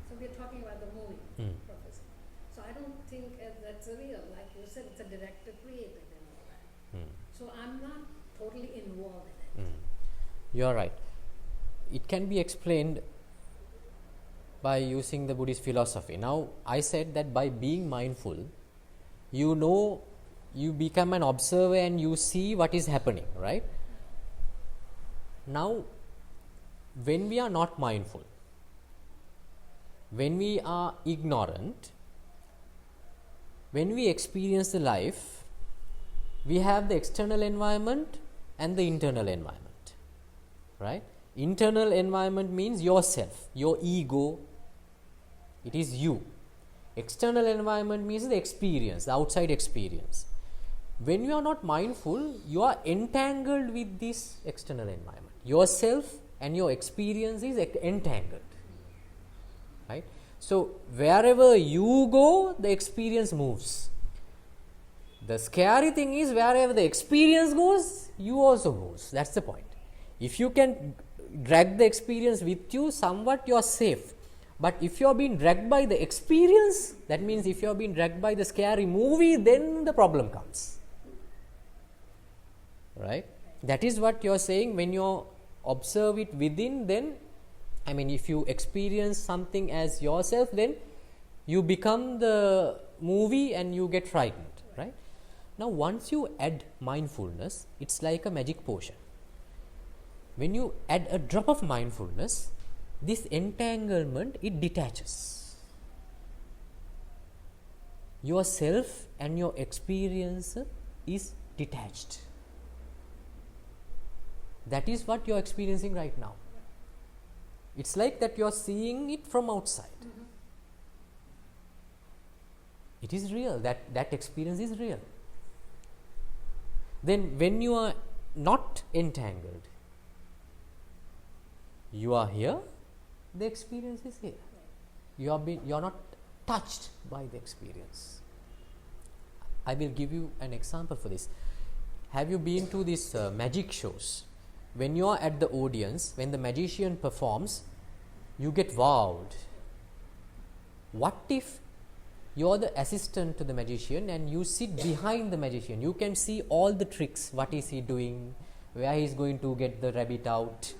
So we're talking about the movie, Professor. So I don't think that's real. Like you said, it's a director created and all that. So I'm not totally involved in it. You are right. It can be explained by using the Buddhist philosophy. Now, I said that by being mindful, you become an observer and you see what is happening, right? Now, when we are not mindful, when we are ignorant, when we experience the life, we have the external environment and the internal environment, right? Internal environment means yourself, your ego, it is you. External environment means the experience, the outside experience. when you are not mindful, you are entangled with this external environment. Yourself and your experience is entangled. Right? So, wherever you go, the experience moves. The scary thing is, wherever the experience goes, you also goes. That's the point. If you can drag the experience with you, somewhat you are safe. But if you are being dragged by the experience, that means if you are being dragged by the scary movie, then the problem comes. Right? That is what you are saying. When you observe it within, then, I mean, if you experience something as yourself, then you become the movie and you get frightened. Right? Now, once you add mindfulness, it's like a magic potion. When you add a drop of mindfulness, this entanglement, it detaches. Yourself and your experience is detached. That is what you are experiencing right now. It's like that you are seeing it from outside. It is real. That experience is real. Then when you are not entangled, you are here, the experience is here. You are not touched by the experience. I will give you an example for this. Have you been to these magic shows? When you are at the audience, when the magician performs, you get wowed. What if you are the assistant to the magician and you sit behind the magician? You can see all the tricks. What is he doing? Where he is going to get the rabbit out?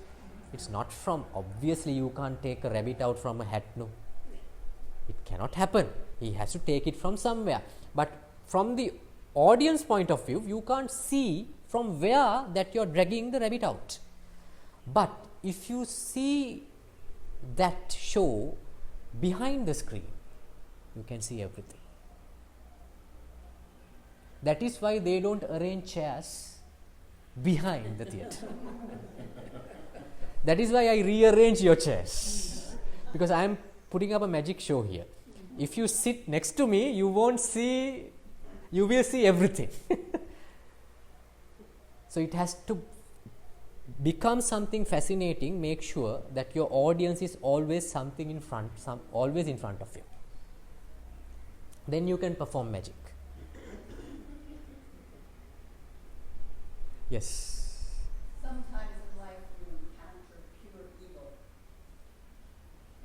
It's not from, obviously you can't take a rabbit out from a hat, no. It cannot happen. He has to take it from somewhere. But from the audience point of view, you can't see from where that you are dragging the rabbit out. But if you see that show behind the screen, you can see everything. That is why they don't arrange chairs behind the theatre. That is why I rearrange your chairs, because I am putting up a magic show here. If you sit next to me, you won't see, you will see everything. So it has to become something fascinating. Make sure that your audience is always something in front, always in front of you. Then you can perform magic. Yes. Sometimes in life you encounter pure evil.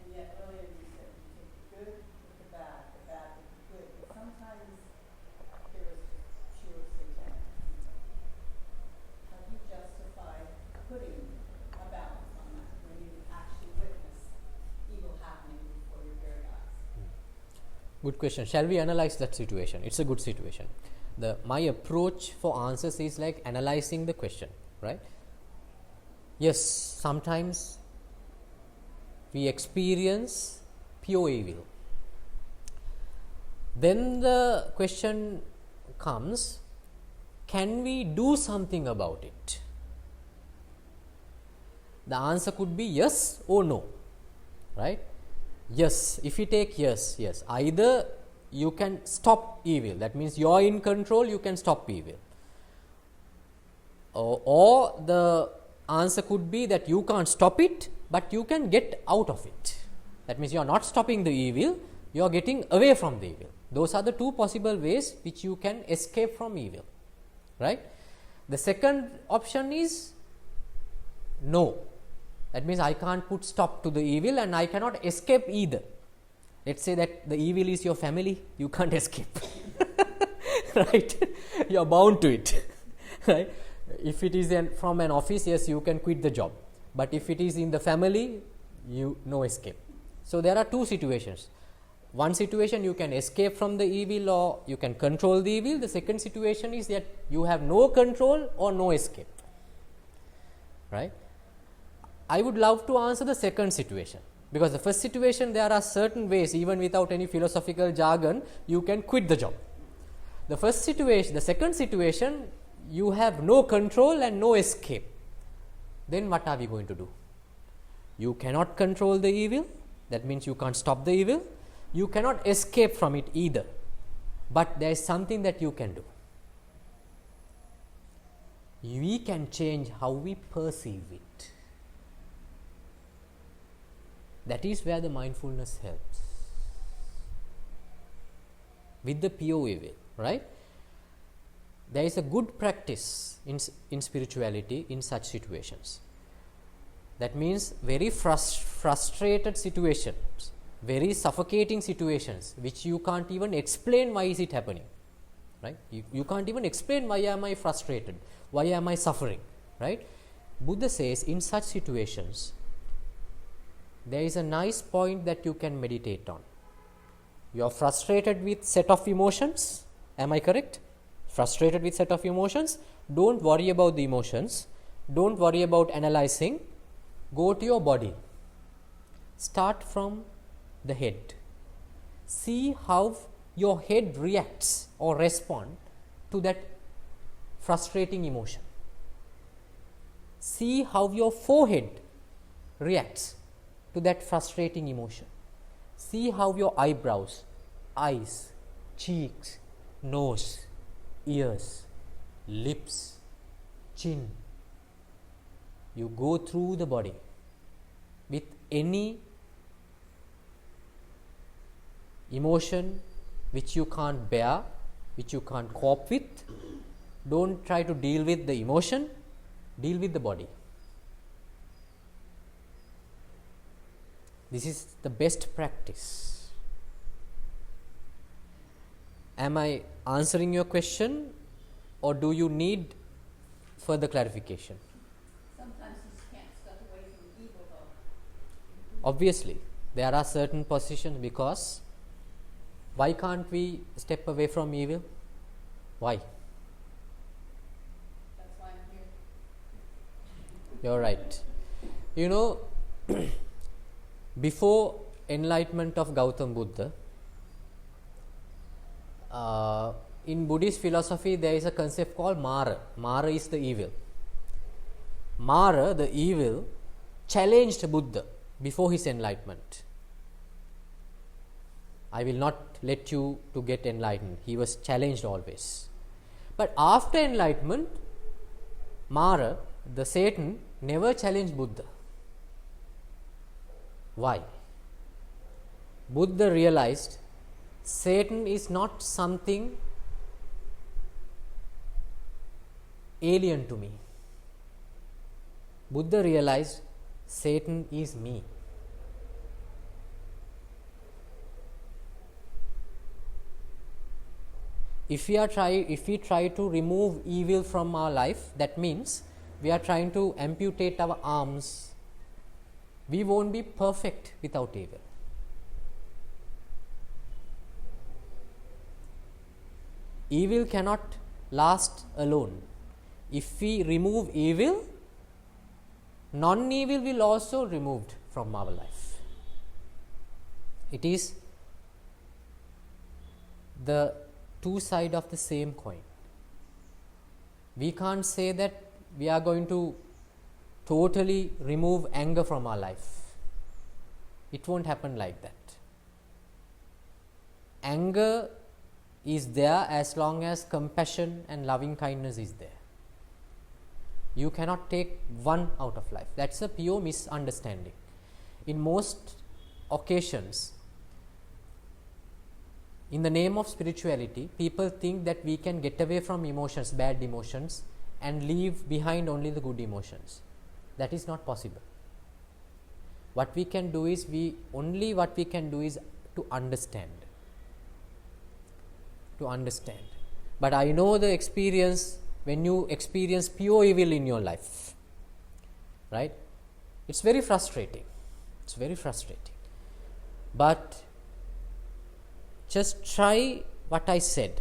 And yet earlier you said you take the good with the bad with the good. But sometimes there is pure satanic evil. How do you justify putting a balance on that when you actually witness evil happening before your very eyes? Good question. Shall we analyze that situation? It's a good situation. My approach for answers is like analyzing the question, right? Yes, sometimes we experience pure evil. Then the question comes, can we do something about it? The answer could be yes or no, right? Yes, if you take yes, either you can stop evil, that means you are in control, you can stop evil. Or the answer could be that you can't stop it, but you can get out of it. That means you are not stopping the evil, you are getting away from the evil. Those are the two possible ways which you can escape from evil, right? The second option is no. That means I can't put stop to the evil and I cannot escape either. Let's say that the evil is your family, you can't escape. Right? You are bound to it. Right? If it is from an office, yes, you can quit the job. But if it is in the family, no escape. So there are two situations. One situation you can escape from the evil or you can control the evil. The second situation is that you have no control or no escape. Right? I would love to answer the second situation, because the first situation, there are certain ways, even without any philosophical jargon, you can quit the job. The second situation, you have no control and no escape. Then what are we going to do? You cannot control the evil, that means you can't stop the evil. You cannot escape from it either, but there is something that you can do. we can change how we perceive it. That is where the mindfulness helps. With the pure evil, right? There is a good practice in spirituality in such situations. That means very frustrated situations, very suffocating situations, which you can't even explain why is it happening, right? You can't even explain why am I frustrated, why am I suffering, right? Buddha says in such situations, there is a nice point that you can meditate on. You are frustrated with set of emotions, am I correct? Frustrated with set of emotions, don't worry about the emotions, don't worry about analyzing, go to your body. Start from the head. See how your head reacts or respond to that frustrating emotion. See how your forehead reacts to that frustrating emotion. See how your eyebrows, eyes, cheeks, nose, ears, lips, chin, you go through the body with any emotion which you can't bear, which you can't cope with. Don't try to deal with the emotion, deal with the body. This is the best practice. Am I answering your question, or do you need further clarification? Sometimes you can't step away from evil though. Obviously, there are certain positions, because why can't we step away from evil? Why? That's why I'm here. You're right. You know, before enlightenment of Gautam Buddha, in Buddhist philosophy there is a concept called Mara. Mara is the evil. Mara, the evil, challenged Buddha before his enlightenment. I will not let you to get enlightened. He was challenged always. But after enlightenment, Mara, the Satan, never challenged Buddha. Why? Buddha realized Satan is not something alien to me. Buddha realized Satan is me. If we try to remove evil from our life, that means we are trying to amputate our arms. We won't be perfect without evil. Evil cannot last alone. If we remove evil, non-evil will also be removed from our life. It is the two sides of the same coin. We can't say that we are going to totally remove anger from our life. It won't happen like that. Anger is there as long as compassion and loving kindness is there. You cannot take one out of life. That's a pure misunderstanding. In most occasions, in the name of spirituality, people think that we can get away from emotions, bad emotions, and leave behind only the good emotions. That is not possible. What we can do is to understand. To understand. But I know the experience when you experience pure evil in your life, right? It's very frustrating. It's very frustrating. But just try what I said.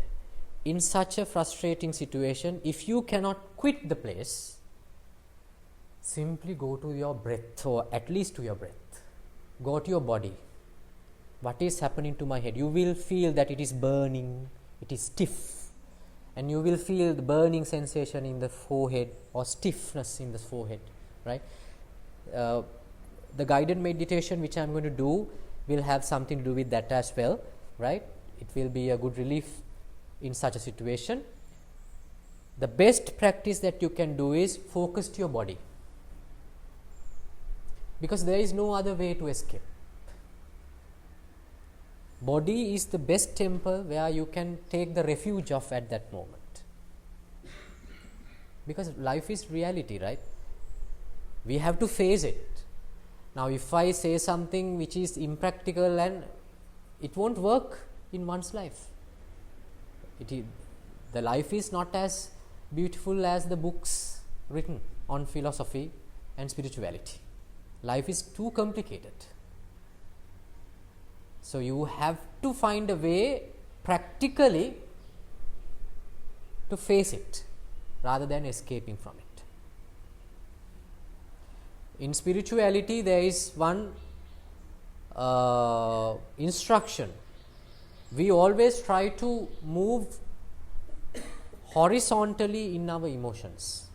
In such a frustrating situation, if you cannot quit the place, simply go to your breath, or at least to your breath. Go to your body. What is happening to my head? You will feel that it is burning, it is stiff, and you will feel the burning sensation in the forehead or stiffness in the forehead, right? The guided meditation which I am going to do will have something to do with that as well, right? It will be a good relief in such a situation. the best practice that you can do is focus to your body, because there is no other way to escape. Body is the best temple where you can take the refuge of at that moment, because life is reality, right? We have to face it. Now if I say something which is impractical, and it won't work in one's life. The life is not as beautiful as the books written on philosophy and spirituality. Life is too complicated. So you have to find a way practically to face it rather than escaping from it. In spirituality, there is one instruction. We always try to move horizontally in our emotions.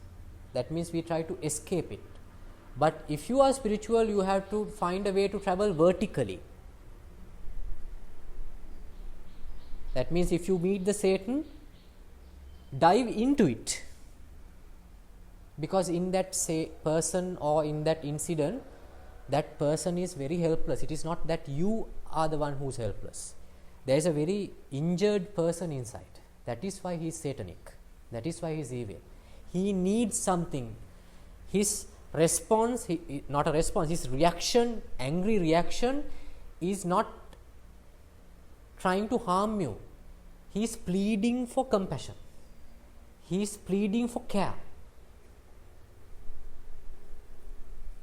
That means we try to escape it. But if you are spiritual, you have to find a way to travel vertically. That means if you meet the Satan, dive into it. Because in that person or in that incident, that person is very helpless. It is not that you are the one who is helpless. There is a very injured person inside. That is why he is satanic. That is why he is evil. He needs something. His response, not a response, his reaction, angry reaction, is not trying to harm you. He is pleading for compassion. He is pleading for care.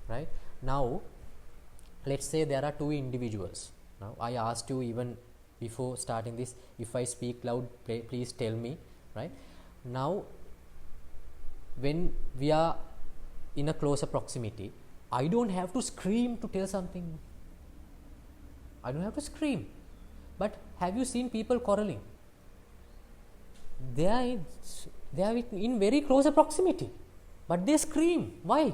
Right? Now, let's say there are two individuals. Now, I asked you even before starting this, if I speak loud, please tell me. Right? Now, when we are in a closer proximity, I don't have to scream to tell something. I don't have to scream. But have you seen people quarreling? They are in very closer proximity, but they scream. Why?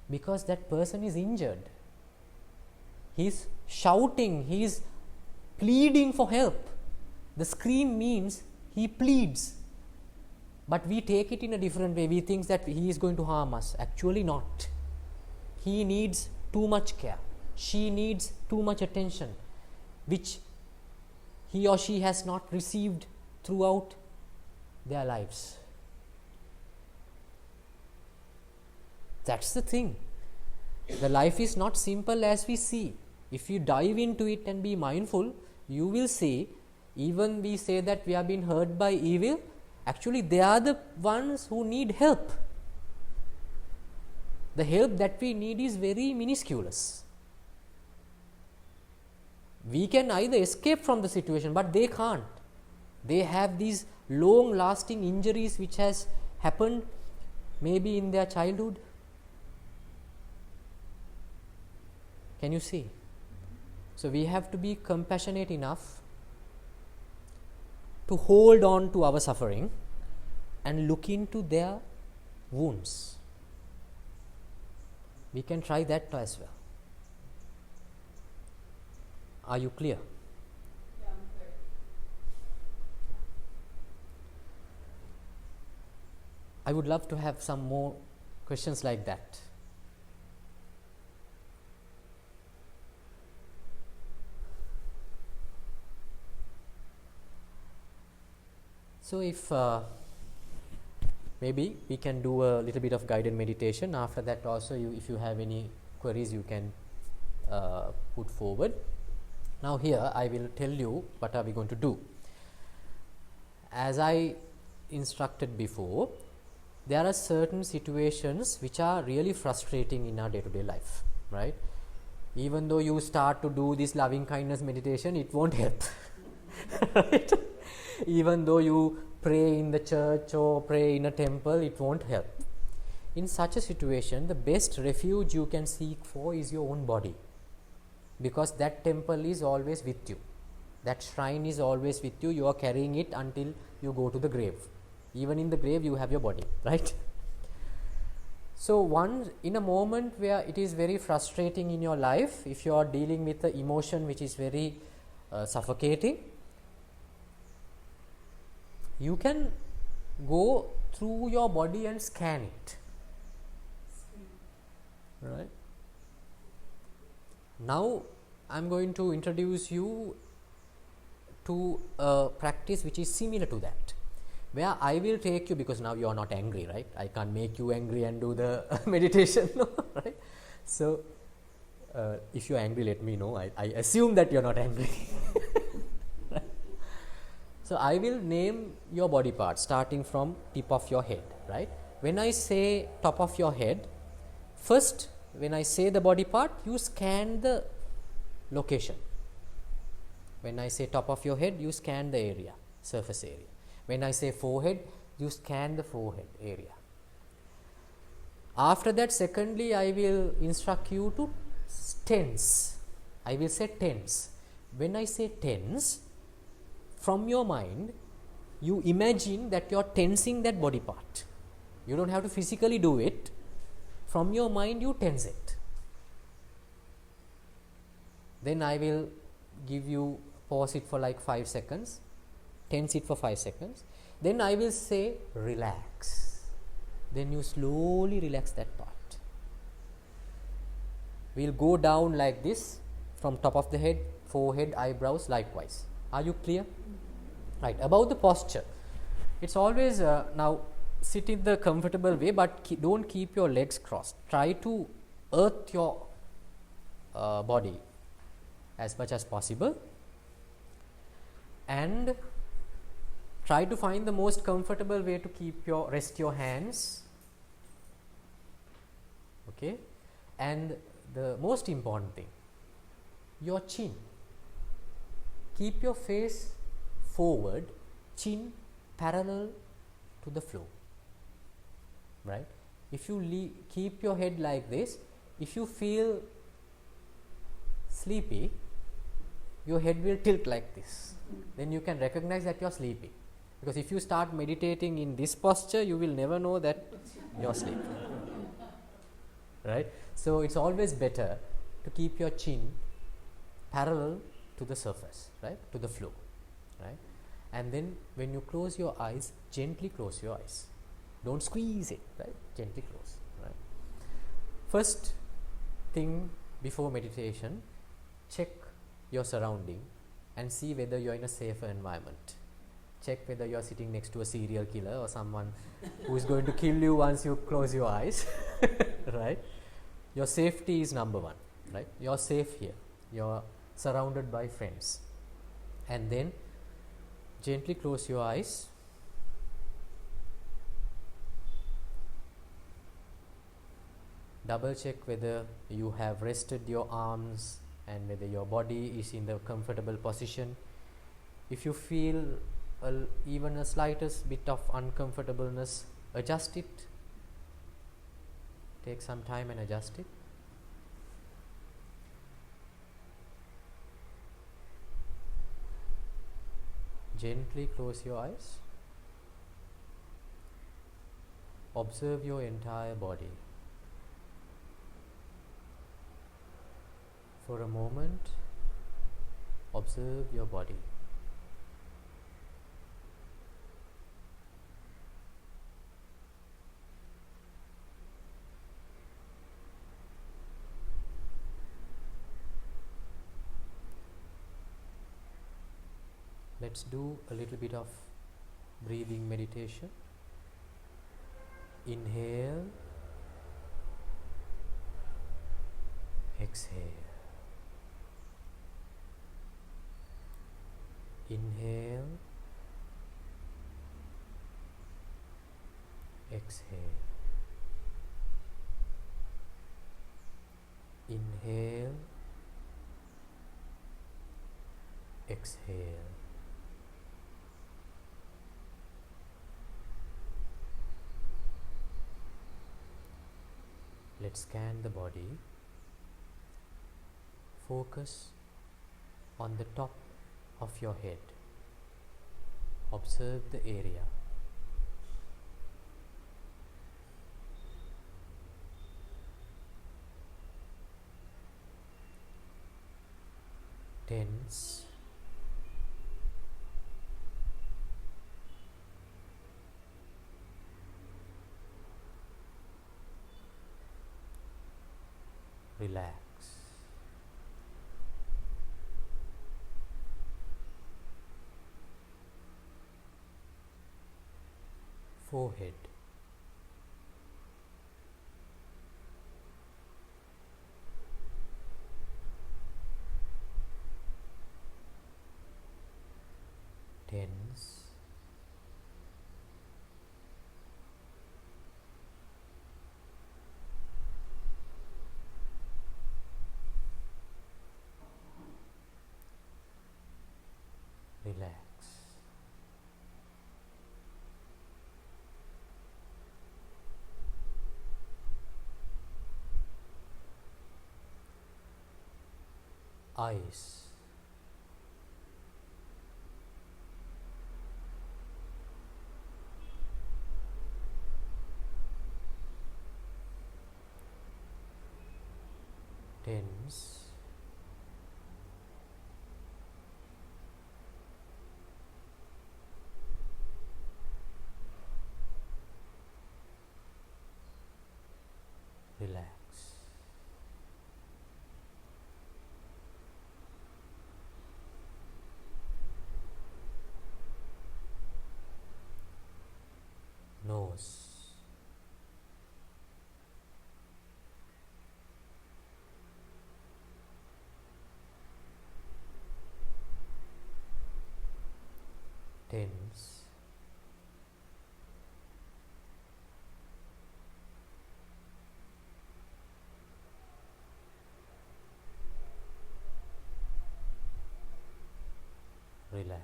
Because that person is injured. He is shouting, he is pleading for help. The scream means he pleads. But we take it in a different way. We think that he is going to harm us. Actually not. He needs too much care. She needs too much attention, which he or she has not received throughout their lives. That's the thing. The life is not simple as we see. If you dive into it and be mindful, you will see, even we say that we have been hurt by evil, actually they are the ones who need help. The help that we need is very minusculous. We can either escape from the situation, but they can't. They have these long lasting injuries which has happened maybe in their childhood. Can you see? So we have to be compassionate enough to hold on to our suffering and look into their wounds. We can try that as well. Are you clear? Yeah, I'm clear. I would love to have some more questions like that. So if maybe we can do a little bit of guided meditation. After that also, if you have any queries, you can put forward. Now here I will tell you what are we going to do. As I instructed before, there are certain situations which are really frustrating in our day-to-day life, right? Even though you start to do this loving kindness meditation, it won't help. Right? Even though you pray in the church or pray in a temple, it won't help. In such a situation, the best refuge you can seek for is your own body, because that temple is always with you. That shrine is always with you. You are carrying it until you go to the grave. Even in the grave, you have your body, right? So in a moment where it is very frustrating in your life, if you are dealing with an emotion which is very suffocating, you can go through your body and scan it. Right? Now I am going to introduce you to a practice which is similar to that, where I will take you, because now you are not angry, right? I can't make you angry and do the meditation, right? So if you are angry, let me know. I assume that you are not angry. Right? So I will name your body parts starting from tip of your head, right? When I say top of your head, first when I say the body part, you scan the location. When I say top of your head, you scan the area, surface area. When I say forehead, you scan the forehead area. After that, secondly, I will instruct you to tense. I will say tense. When I say tense, from your mind, you imagine that you are tensing that body part. You don't have to physically do it. From your mind, you tense it. Then I will give you, pause it for like 5 seconds, tense it for 5 seconds. Then I will say relax. Then you slowly relax that part. We will go down like this from top of the head, forehead, eyebrows, likewise. Are you clear? Right. About the posture, it's always now sit in the comfortable way, but don't keep your legs crossed. Try to earth your body as much as possible, and try to find the most comfortable way to rest your hands. Okay, and the most important thing, your chin. Keep your face forward, chin parallel to the floor. Right? If you keep your head like this, if you feel sleepy, your head will tilt like this. Then you can recognize that you are sleeping. Because if you start meditating in this posture, you will never know that you are sleeping. Right? So it's always better to keep your chin parallel to the surface, right? To the floor. Right? And then when you close your eyes, gently close your eyes. Don't squeeze it, right? Gently close. Right? First thing before meditation, check your surrounding and see whether you are in a safer environment. Check whether you are sitting next to a serial killer or someone who is going to kill you once you close your eyes. Right? Your safety is number one. Right? You are safe here. You are surrounded by friends. And then gently close your eyes. Double check whether you have rested your arms and whether your body is in the comfortable position. If you feel even a slightest bit of uncomfortableness, adjust it. Take some time and adjust it. Gently close your eyes. Observe your entire body. For a moment, observe your body. Let's do a little bit of breathing meditation. Inhale, exhale. Inhale, exhale. Inhale, exhale. Let's scan the body. Focus on the top of your head. Observe the area. Tense. Relax. Forehead. Tense. Relax. Eyes. Tense. Relax. Nose. Tense. Relax.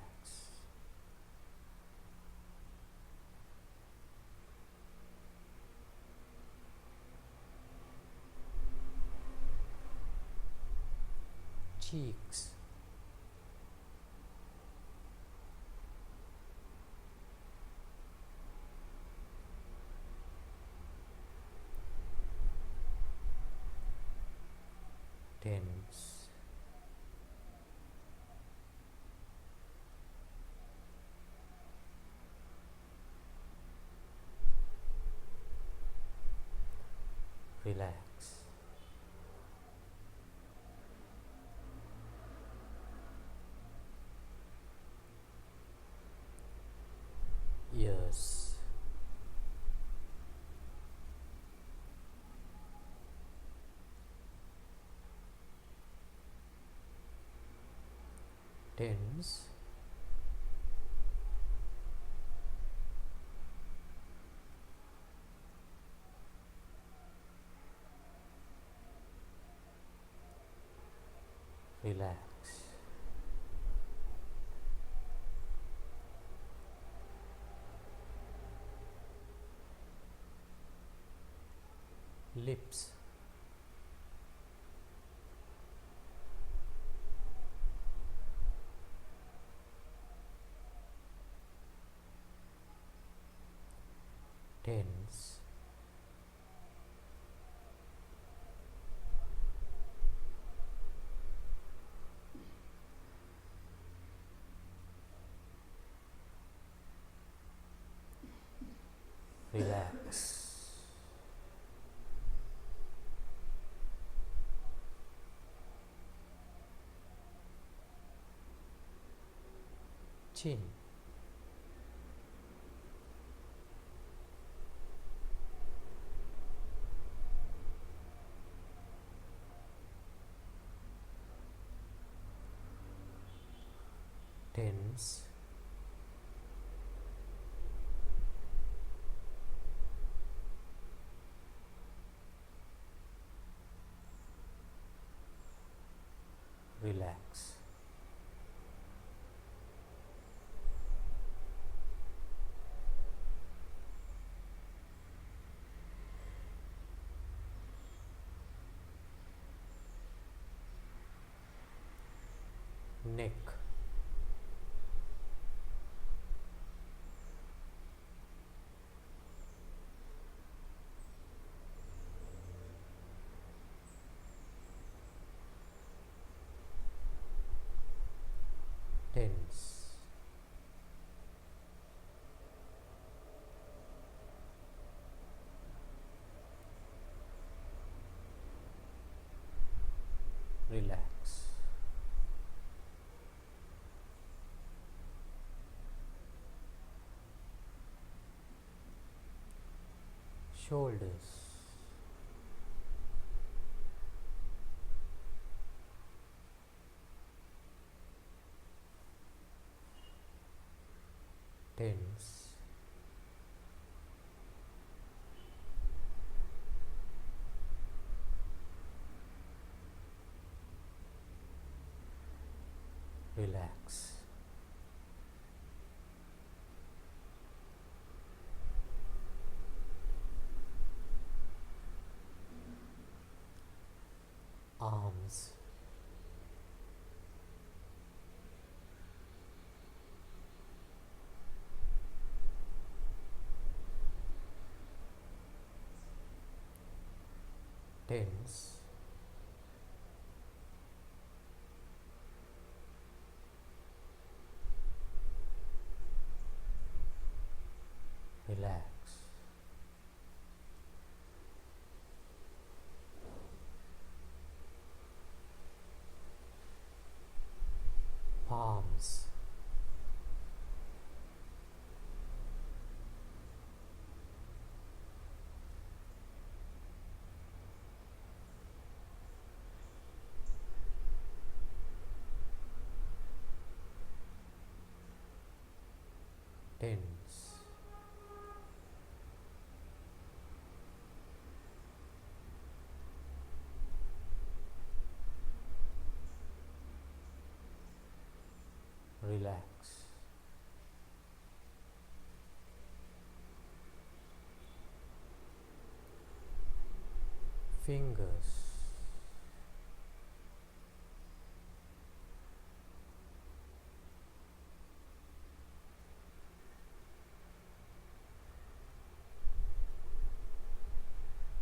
Cheeks. Tense. Relax. Ears. Tense. Relax. Lips. Tense. Relax. Chin. Tense. Relax. Neck. Tense. shoulders, tense, relax. Arms, tense, relax. Palms, tense, relax. Fingers,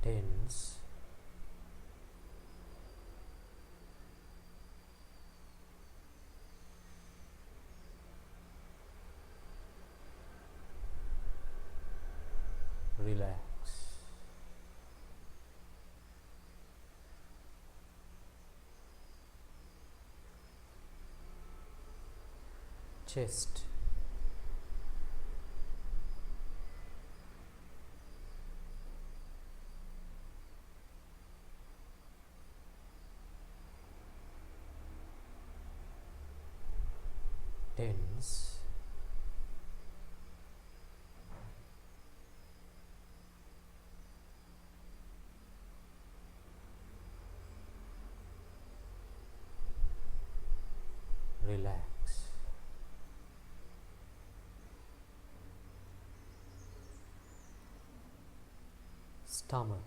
tense, relax. Chest, tense, relax. Stomach,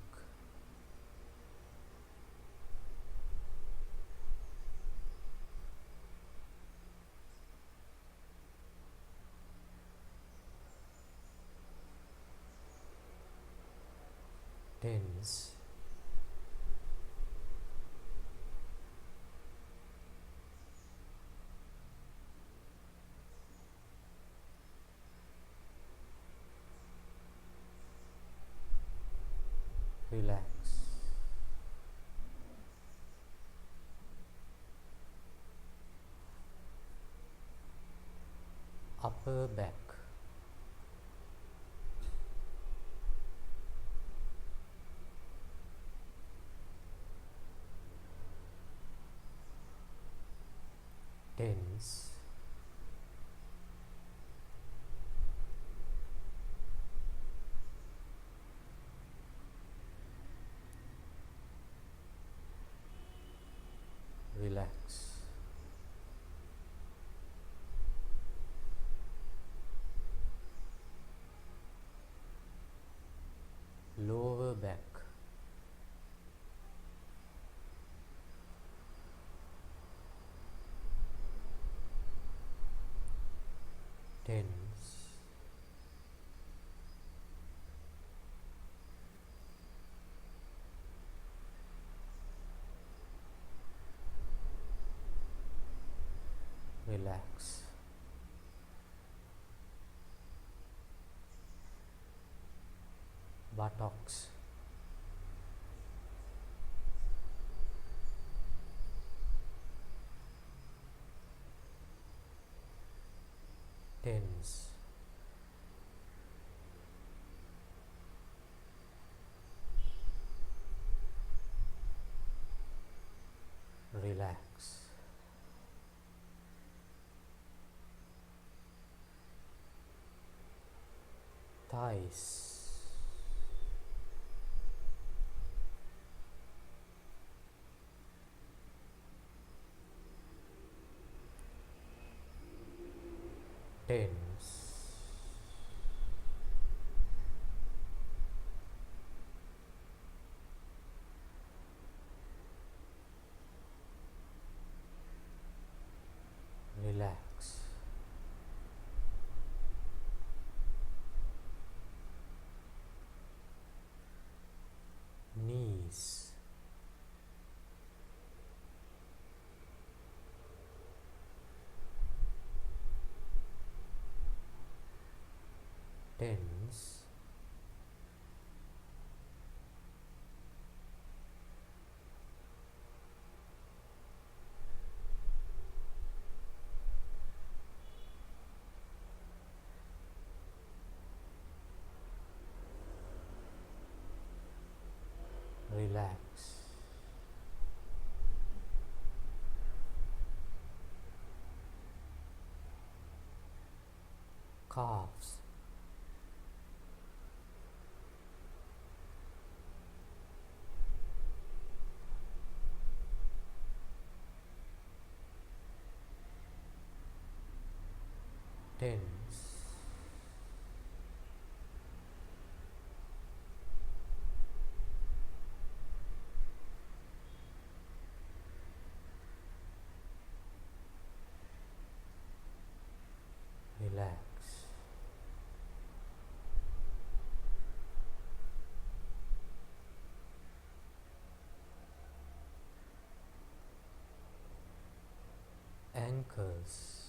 tense, relax. Upper back, tense, relax. Lower back, tense, relax. Buttocks, tense, thighs, tense, relax. Knees, tense, relax. Calves, tense, relax. Ankles,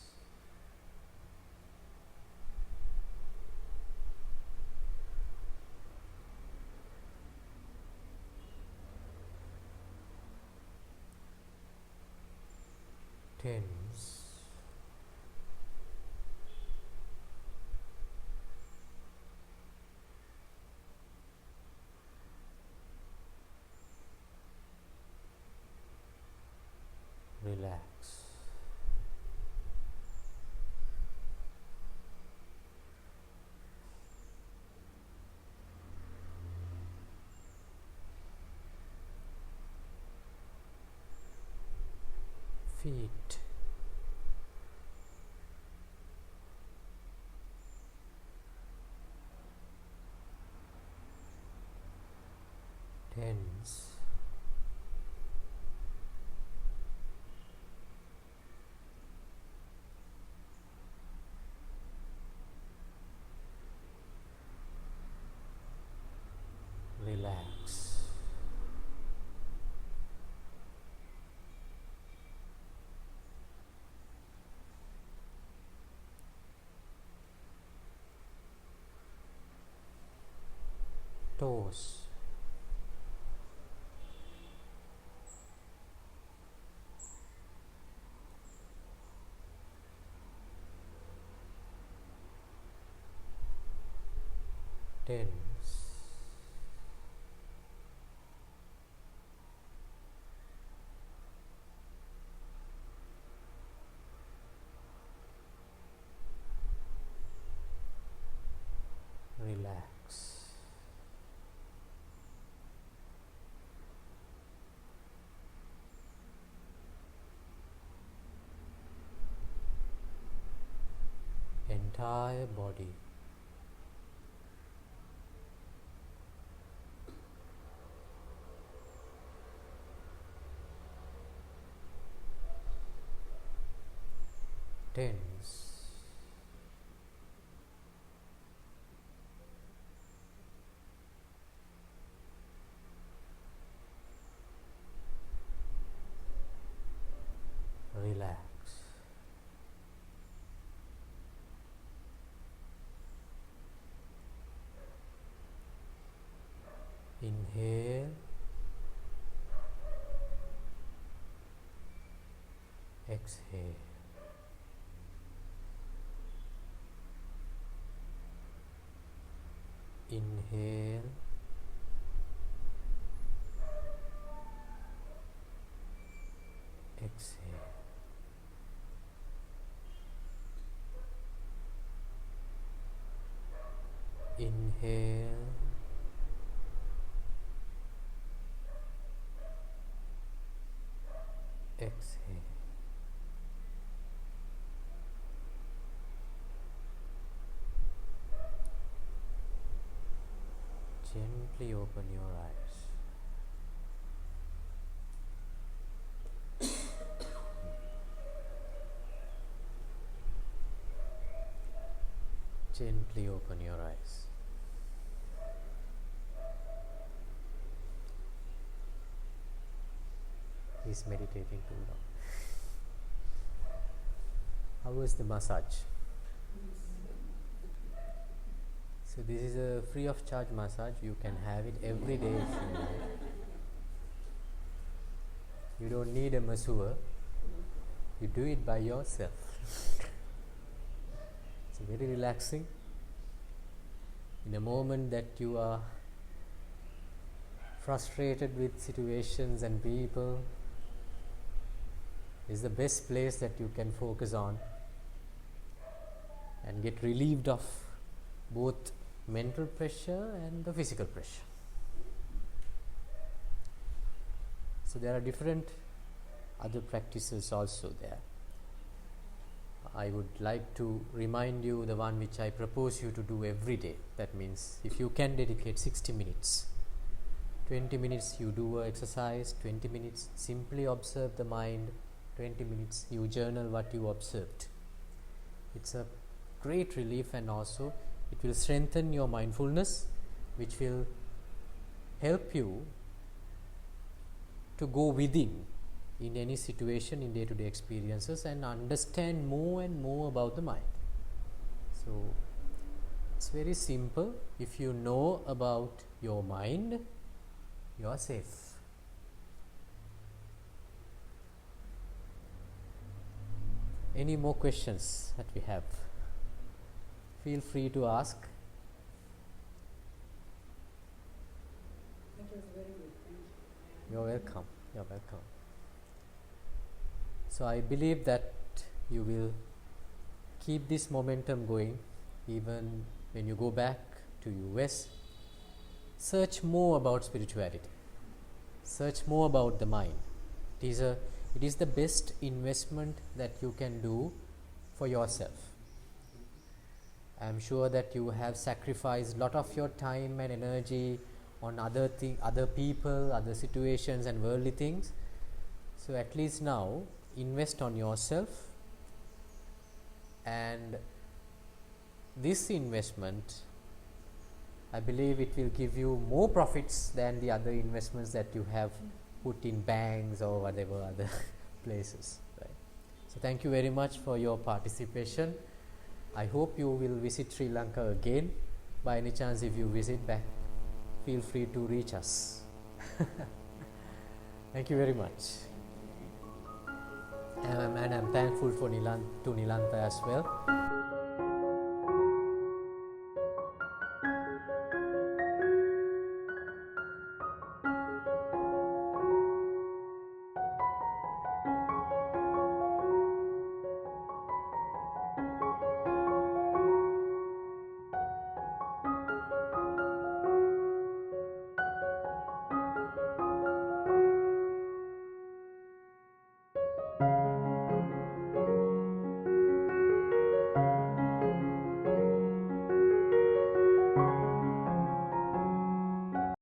tense, relax. Feet, tense, relax. Toes, tense, relax. Entire body, tense, relax. Inhale, exhale. Inhale, exhale. Inhale. Exhale. Gently open your eyes. Gently open your eyes. He's meditating too long. How was the massage? So this is a free of charge massage. You can have it every day if you like. You don't need a masseur. You do it by yourself. It's very relaxing. In a moment that you are frustrated with situations and people, is the best place that you can focus on and get relieved of both mental pressure and the physical pressure. So there are different other practices also there. I would like to remind you the one which I propose you to do every day. That means if you can dedicate 60 minutes, 20 minutes you do a exercise, 20 minutes simply observe the mind, 20 minutes you journal what you observed. It's a great relief, and also it will strengthen your mindfulness, which will help you to go within in any situation in day-to-day experiences and understand more and more about the mind. So it's very simple. If you know about your mind, you are safe. Any more questions that we have? Feel free to ask. That was very good. Thank you. You're welcome. You're welcome. So I believe that you will keep this momentum going even when you go back to US. Search more about spirituality. Search more about the mind. It is the best investment that you can do for yourself. I am sure that you have sacrificed a lot of your time and energy on other people, other situations and worldly things. So at least now invest on yourself, and this investment, I believe it will give you more profits than the other investments that you have put in banks or whatever other places, right? So thank you very much for your participation. I hope you will visit Sri Lanka again. By any chance, if you visit back, feel free to reach us. Thank you very much. And I'm thankful for to Nilanta as well.